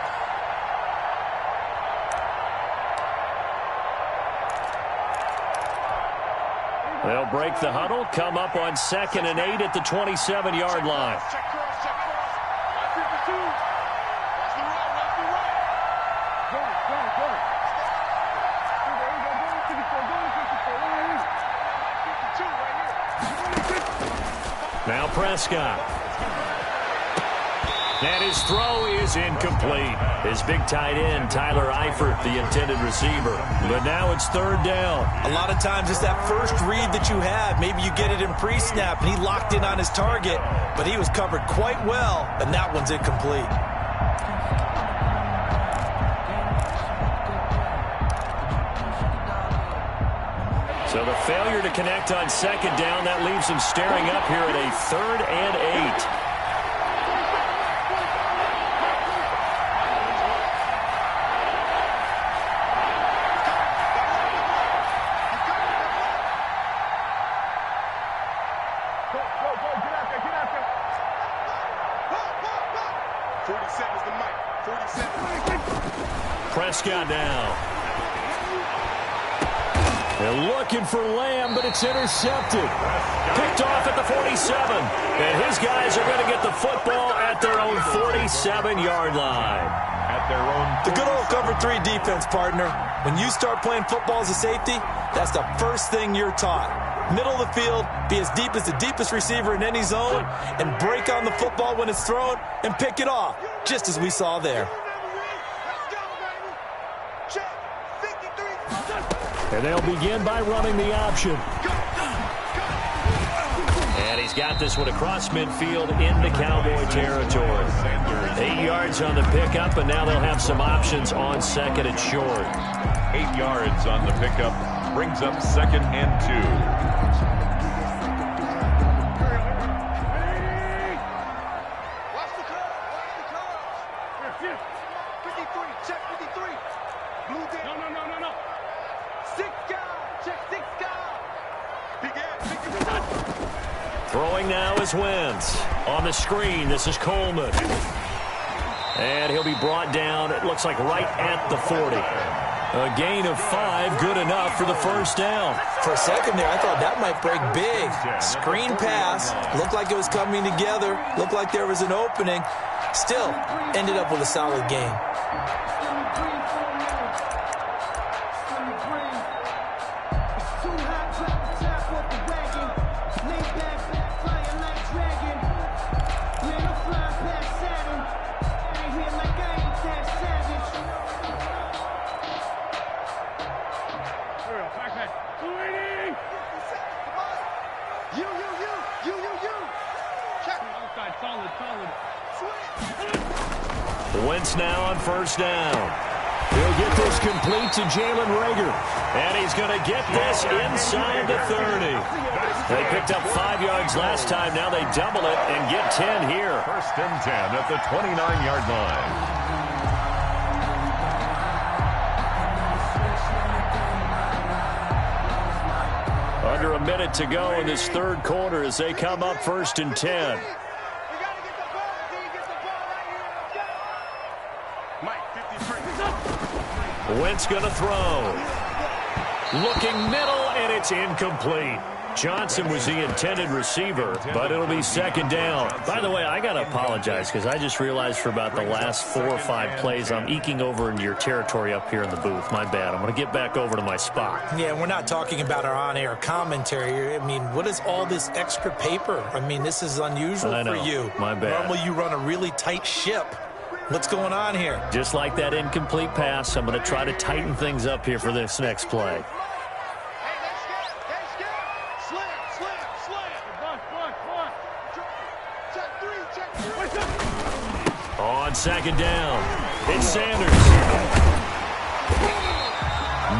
They'll break the huddle, come up on 2nd and 8 at the 27-yard line. Check cross. 52. Watch the right. Go. Now Prescott. And his throw is incomplete. His big tight end, Tyler Eifert, the intended receiver. But now it's 3rd down. A lot of times it's that first read that you have. Maybe you get it in pre-snap, and he locked in on his target, but he was covered quite well, and that one's incomplete. So the failure to connect on 2nd down, that leaves him staring up here at a 3rd and 8. Prescott now. They're looking for Lamb, but it's intercepted. Picked off at the 47. And his guys are going to get the football at their own 47-yard line. At their own. The good old cover 3 defense, partner. When you start playing football as a safety, that's the first thing you're taught. Middle of the field, be as deep as the deepest receiver in any zone, and break on the football when it's thrown and pick it off, just as we saw there. And they'll begin by running the option. And he's got this one across midfield into Cowboy territory. 8 yards on the pickup, and now they'll have some options on 2nd and short. 8 yards on the pickup. Brings up 2nd and 2. Throwing now is Wentz. On the screen, this is Coleman. And he'll be brought down, it looks like right at the 40. A gain of 5, good enough for the first down. For a second there, I thought that might break big. Screen pass, looked like it was coming together, looked like there was an opening. Still, ended up with a solid game. Wentz now on first down. He'll get this complete to Jalen Reagor. And he's going to get this inside the 30. They picked up 5 yards last time. Now they double it and get 10 here. First and 10 at the 29-yard line. Under a minute to go in this third quarter as they come up first and 10. Wentz going to throw. Looking middle, and it's incomplete. Johnson was the intended receiver, but it'll be second down. By the way, I got to apologize because I just realized for about the last 4 or 5 plays, I'm eking over into your territory up here in the booth. My bad. I'm going to get back over to my spot. Yeah, we're not talking about our on-air commentary. I mean, what is all this extra paper? I mean, this is unusual for you. My bad. Normally you run a really tight ship. What's going on here? Just like that incomplete pass, I'm going to try to tighten things up here for this next play. On second down, it's Sanders.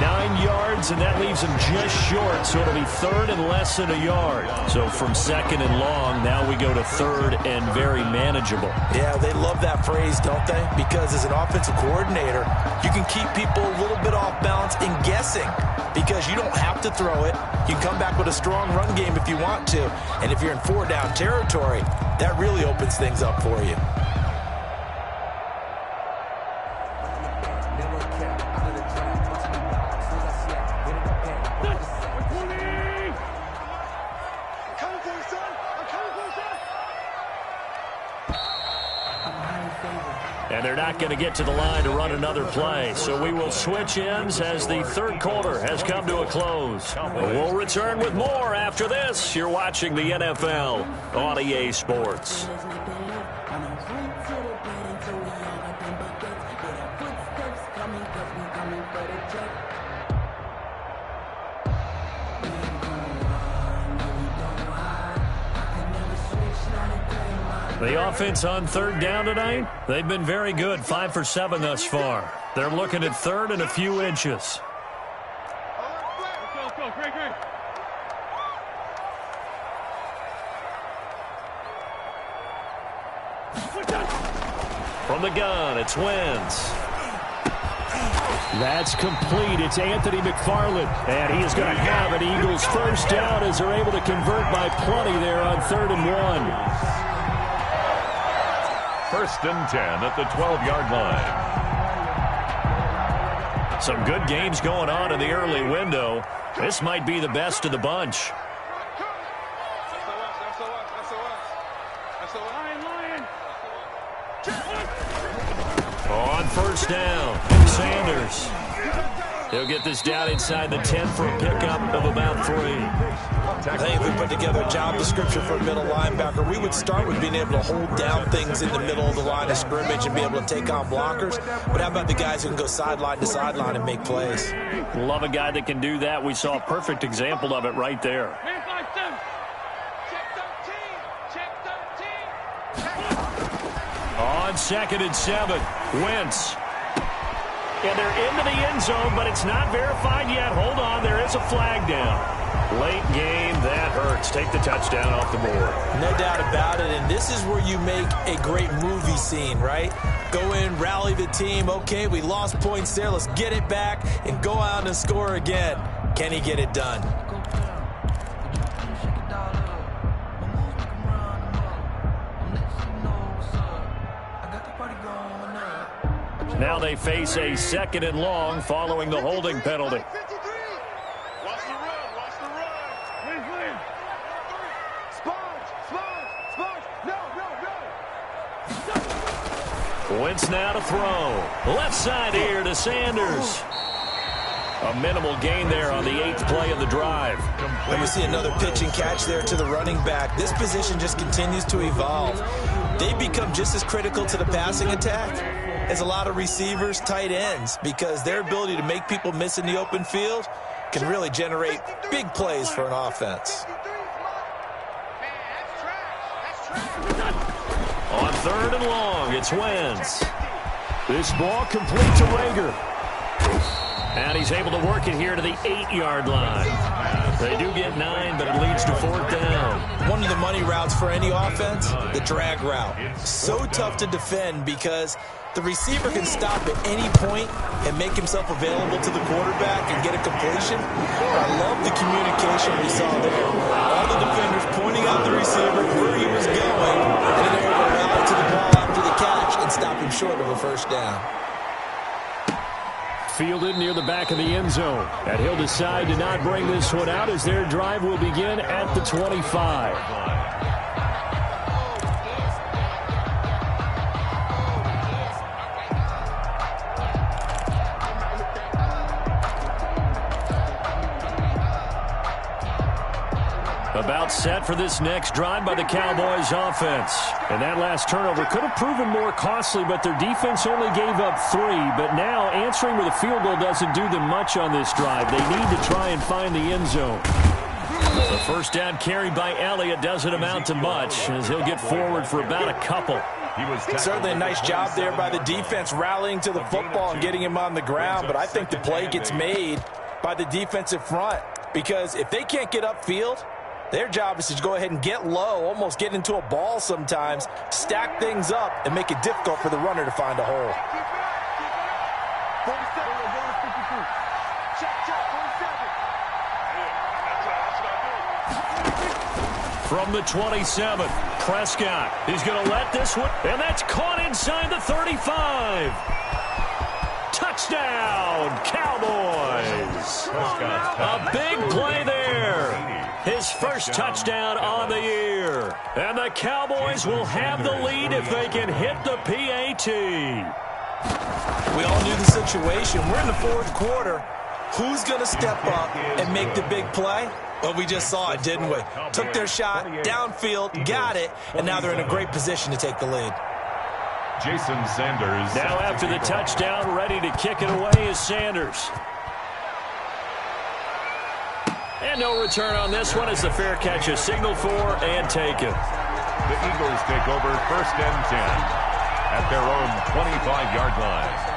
9 yards, and that leaves him just short, so it'll be third and less than a yard. So from second and long, now we go to third and very manageable. Yeah, they love that phrase, don't they? Because as an offensive coordinator, you can keep people a little bit off balance and guessing because you don't have to throw it. You can come back with a strong run game if you want to. And if you're in 4-down territory, that really opens things up for you. And they're not going to get to the line to run another play. So we will switch ends as the third quarter has come to a close. We'll return with more after this. You're watching the NFL on EA Sports. The offense on third down tonight, they've been very good, 5 for 7 thus far. They're looking at third and a few inches. From the gun, it's Wentz. That's complete. It's Anthony McFarland, and he is going to have an Eagles first down as they're able to convert by plenty there on 3rd and 1. First and 10 at the 12-yard line. Some good games going on in the early window. This might be the best of the bunch. On first down, Sanders. He'll get this down inside the 10 for a pickup of about 3. I think if we put together a job description for a middle linebacker, we would start with being able to hold down things in the middle of the line of scrimmage and be able to take on blockers. But how about the guys who can go sideline to sideline and make plays? Love a guy that can do that. We saw a perfect example of it right there. On 2nd and 7, Wentz. And they're into the end zone, but it's not verified yet. Hold on, there is a flag down. Late game, that hurts. Take the touchdown off the board. No doubt about it, and this is where you make a great movie scene, right? Go in, rally the team. Okay, we lost points there. Let's get it back and go out and score again. Can he get it done? Now they face a 2nd and long following the holding penalty. Watch the run. Watch the run. Sponge. No. Wentz now to throw. Left side here to Sanders. A minimal gain there on the 8th play of the drive. And we see another pitch and catch there to the running back. This position just continues to evolve. They become just as critical to the passing attack as a lot of receivers, tight ends, because their ability to make people miss in the open field can really generate big plays for an offense. On 3rd and long, it's Wentz. This ball complete to Rager. And he's able to work it here to the 8-yard line. They do get 9, but it leads to 4th down. One of the money routes for any offense, the drag route. So tough to defend because the receiver can stop at any point and make himself available to the quarterback and get a completion. I love the communication we saw there. All the defenders pointing out the receiver where he was going, and then they were able to rally to the ball after the catch and stop him short of a 1st down. Fielded near the back of the end zone. And he'll decide to not bring this one out as their drive will begin at the 25. About set for this next drive by the Cowboys offense. And that last turnover could have proven more costly, but their defense only gave up 3. But now answering with a field goal doesn't do them much on this drive. They need to try and find the end zone. The 1st down carry by Elliott doesn't amount to much as he'll get forward for about a couple. Certainly a nice job there by the defense rallying to the football and getting him on the ground, but I think the play gets made by the defensive front because if they can't get upfield, their job is to go ahead and get low, almost get into a ball sometimes, stack things up, and make it difficult for the runner to find a hole. From the 27, Prescott. He's going to let this one, and that's caught inside the 35. Touchdown, Cowboys. A big play there. His first touchdown on the year. And the Cowboys will have the lead if they can hit the PAT. We all knew the situation. We're in the 4th quarter. Who's going to step up and make the big play? Well, we just saw it, didn't we? Took their shot, downfield, got it, and now they're in a great position to take the lead. Jason Sanders. Now after the touchdown, ready to kick it away is Sanders. And no return on this one as the fair catch is signaled for and taken. The Eagles take over 1st and 10 at their own 25-yard line.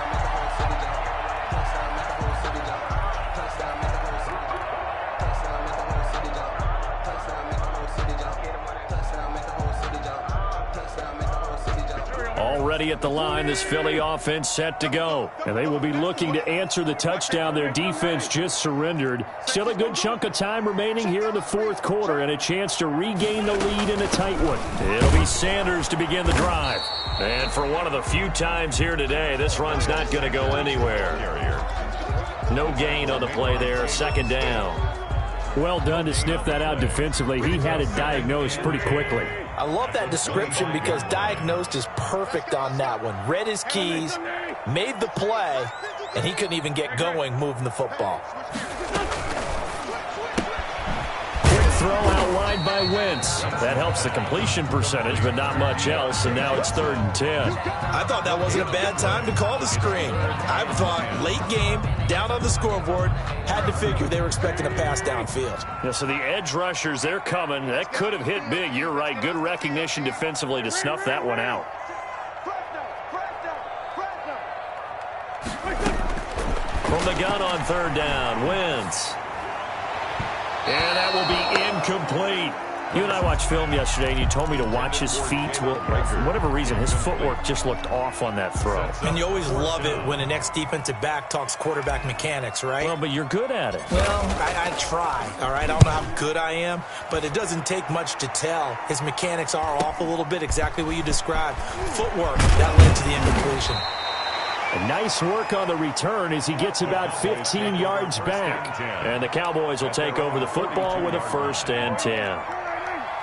Already at the line, this Philly offense set to go. And they will be looking to answer the touchdown their defense just surrendered. Still a good chunk of time remaining here in the 4th quarter and a chance to regain the lead in a tight one. It'll be Sanders to begin the drive. And for one of the few times here today, this run's not going to go anywhere. No gain on the play there, 2nd down. Well done to sniff that out defensively. He had it diagnosed pretty quickly. I love that description because diagnosed is perfect on that one. Read his keys, made the play, and he couldn't even get going moving the football. Quick throw out wide by Wentz. That helps the completion percentage, but not much else, and now it's 3rd and 10. I thought that wasn't a bad time to call the screen. I thought late game, down on the scoreboard, had to figure they were expecting a pass downfield. Yeah, so the edge rushers, they're coming. That could have hit big. You're right. Good recognition defensively to snuff that one out. From the gun on 3rd down, Wentz. And that will be incomplete. You and I watched film yesterday, and you told me to watch his feet. Well, for whatever reason, his footwork just looked off on that throw. And you always love it when an ex-defensive back talks quarterback mechanics, right? Well, but you're good at it. Well, I try, all right? I don't know how good I am, but it doesn't take much to tell. His mechanics are off a little bit, exactly what you described. Footwork, that led to the incompletion. And nice work on the return as he gets about 15 yards back. And the Cowboys will take over the football with a 1st and 10.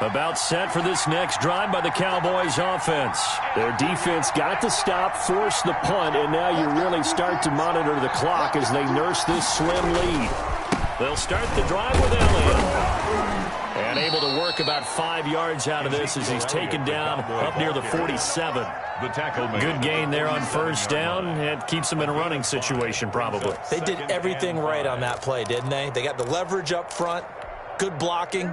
About set for this next drive by the Cowboys offense. Their defense got the stop, forced the punt, and now you really start to monitor the clock as they nurse this slim lead. They'll start the drive with Elliott. And able to work about 5 yards out of this as he's taken down up near the 47. Good gain there on 1st down. It keeps him in a running situation probably. They did everything right on that play, didn't they? They got the leverage up front. Good blocking,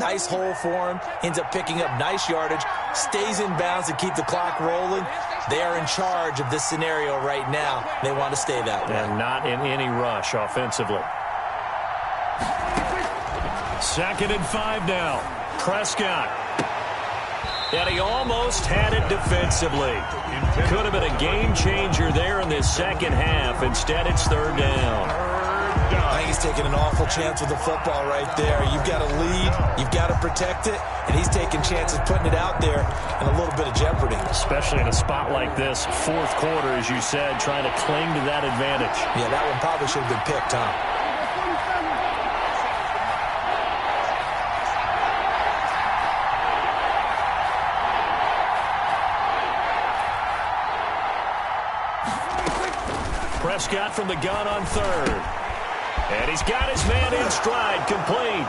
nice hole for him, ends up picking up nice yardage, stays in bounds to keep the clock rolling. They are in charge of this scenario right now. They want to stay that way. And not in any rush offensively. 2nd and 5 now. Prescott. And he almost had it defensively. Could have been a game changer there in this second half. Instead, it's 3rd down. I think he's taking an awful chance with the football right there. You've got to lead, you've got to protect it, and he's taking chances putting it out there in a little bit of jeopardy. Especially in a spot like this, 4th quarter, as you said, trying to cling to that advantage. Yeah, that one probably should have been picked, huh? Prescott from the gun on 3rd. And he's got his man in stride, complete.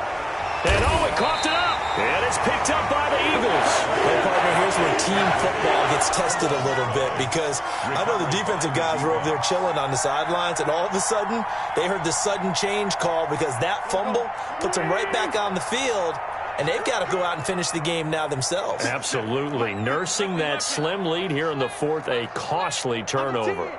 And he coughed it up. And it's picked up by the Eagles. Well, partner, here's where team football gets tested a little bit because I know the defensive guys were over there chilling on the sidelines, and all of a sudden they heard the sudden change call because that fumble puts them right back on the field, and they've got to go out and finish the game now themselves. Absolutely. Nursing that slim lead here in the 4th, a costly turnover.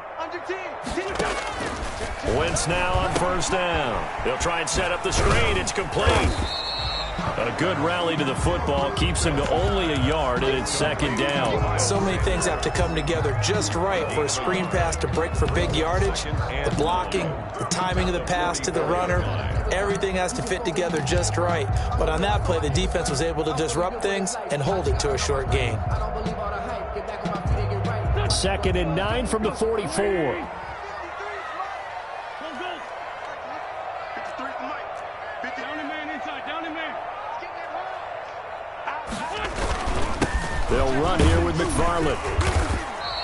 Wentz now on 1st down. They'll try and set up the screen. It's complete. A good rally to the football keeps him to only a yard, and it's 2nd down. So many things have to come together just right for a screen pass to break for big yardage. The blocking, the timing of the pass to the runner, everything has to fit together just right. But on that play, the defense was able to disrupt things and hold it to a short gain. 2nd and 9 from the 44. They'll run here with McFarland.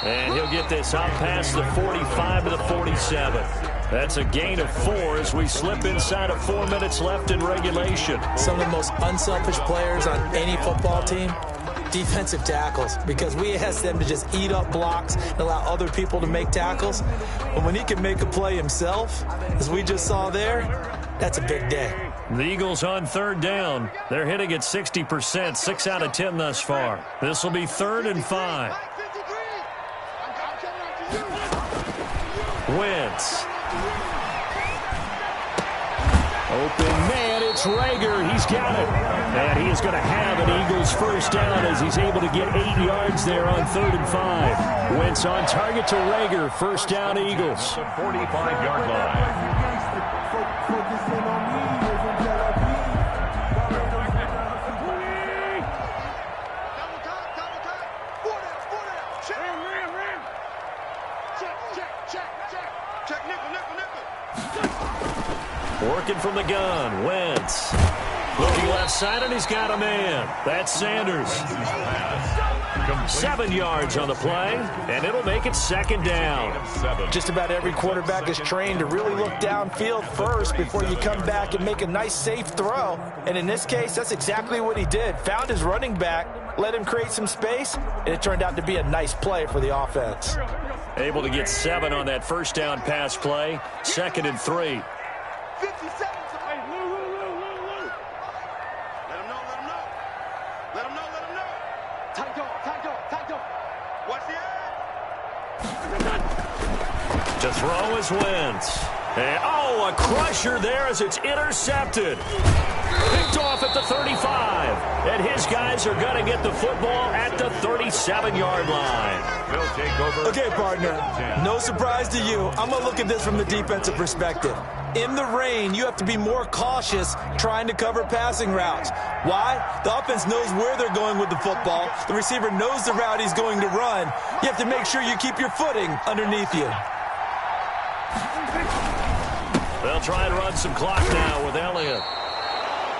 And he'll get this out past the 45 to the 47. That's a gain of 4 as we slip inside of 4 minutes left in regulation. Some of the most unselfish players on any football team, defensive tackles, because we ask them to just eat up blocks and allow other people to make tackles. But when he can make a play himself, as we just saw there, that's a big day. The Eagles on 3rd down. They're hitting at 60%, 6 out of 10 thus far. This will be 3rd and 5. Wentz. Open man, it's Rager. He's got it. And he is going to have an Eagles 1st down as he's able to get 8 yards there on 3rd and 5. Wentz on target to Rager. 1st down, Eagles. The 45-yard line. Working from the gun, Wentz. Looking left side, and he's got a man. That's Sanders. 7 yards on the play, and it'll make it 2nd down. Just about every quarterback is trained to really look downfield first before you come back and make a nice, safe throw. And in this case, that's exactly what he did. Found his running back, let him create some space, and it turned out to be a nice play for the offense. Able to get 7 on that 1st down pass play. 2nd and 3. 57. Hey, Lou. Let him know. Let him know. Tight dog. Watch the edge. To throw is Wentz. And, a crusher there as it's intercepted. Picked off at the 35. And his guys are going to get the football at the 37-yard line. They'll take over. Okay, partner, no surprise to you. I'm going to look at this from the defensive perspective. In the rain, you have to be more cautious trying to cover passing routes. Why? The offense knows where they're going with the football. The receiver knows the route he's going to run. You have to make sure you keep your footing underneath you. They'll try and run some clock now with Elliott.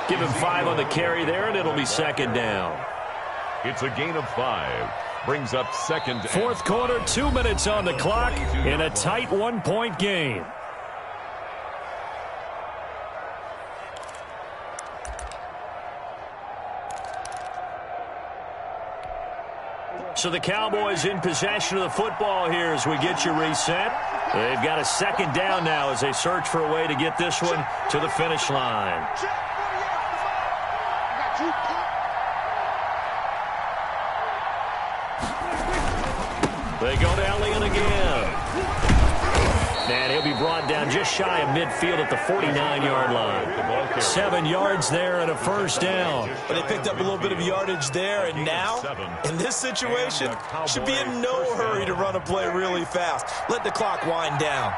Give him 5 on the carry there, and it'll be second down. It's a gain of 5. Brings up second. Fourth quarter, 2 minutes on the clock in a tight 1-point game. So the Cowboys in possession of the football here as we get you reset. They've got a second down now as they search for a way to get this one to the finish line. They go to Elliott again. And he'll be brought down just shy of midfield at the 49-yard line. 7 yards there and a first down. But they picked up a little bit of yardage there, and now, in this situation, should be in no hurry to run a play really fast. Let the clock wind down.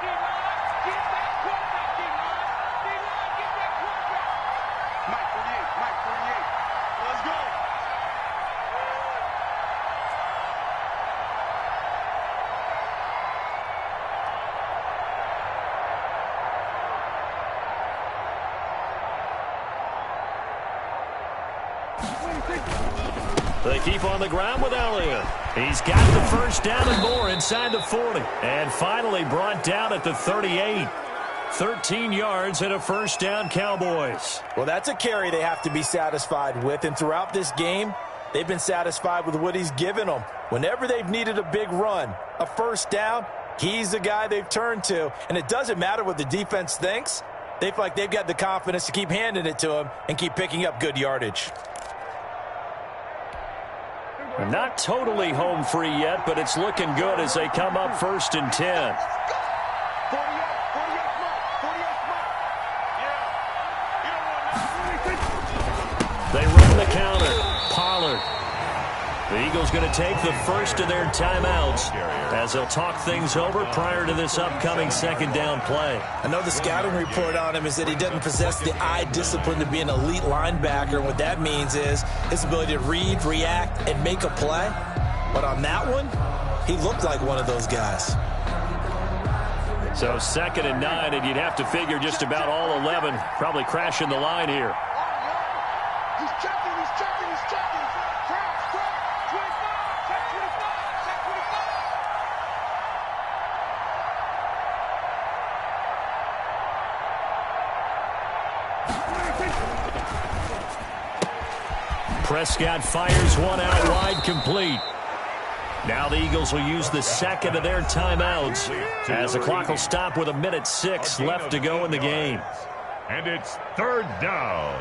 They keep on the ground with Elliott. He's got the first down and more inside the 40. And finally brought down at the 38. 13 yards and a first down, Cowboys. Well, that's a carry they have to be satisfied with. And throughout this game, they've been satisfied with what he's given them. Whenever they've needed a big run, a first down, he's the guy they've turned to. And it doesn't matter what the defense thinks. They feel like they've got the confidence to keep handing it to him and keep picking up good yardage. Not totally home free yet, but it's looking good as they come up 1st and 10. They run the counter. Pollard. The Eagles going to take the first of their timeouts as they'll talk things over prior to this upcoming second down play. I know the scouting report on him is that he doesn't possess the eye discipline to be an elite linebacker. What that means is his ability to read, react, and make a play. But on that one, he looked like one of those guys. So 2nd and 9, and you'd have to figure just about all 11 probably crashing the line here. He's checking, he's checking, he's checking. Crash, crash, 25, check 25, check 25. Prescott fires one out wide, complete. Now the Eagles will use the second of their timeouts as the clock will stop with 1:06 left to go in the game. And it's 3rd down.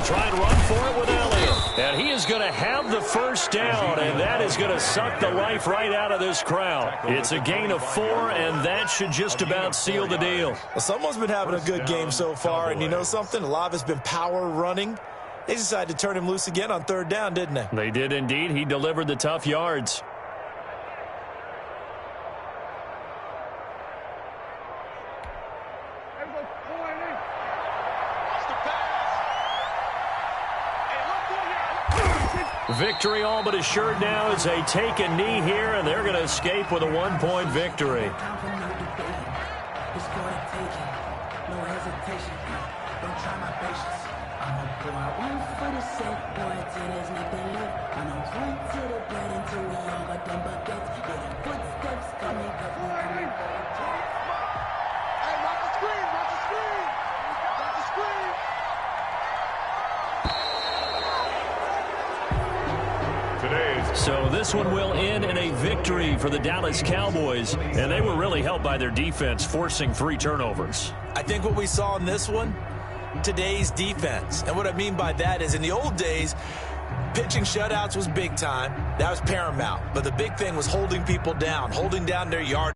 Try and run for it with Elliott. And he is going to have the first down, and that is going to suck the life right out of this crowd. It's a gain of 4, and that should just about seal the deal. Well, someone's been having a good game so far, and you know something? A lot of it's been power running. They decided to turn him loose again on 3rd down, didn't they? They did indeed. He delivered the tough yards. Victory all but assured now as they take a knee here, and they're going to escape with a 1-point victory. today's. So this one will end in a victory for the Dallas Cowboys, and they were really helped by their defense, forcing 3 turnovers. I think what we saw in this one, today's defense. And what I mean by that is in the old days, pitching shutouts was big time. That was paramount. But the big thing was holding people down, holding down their yard.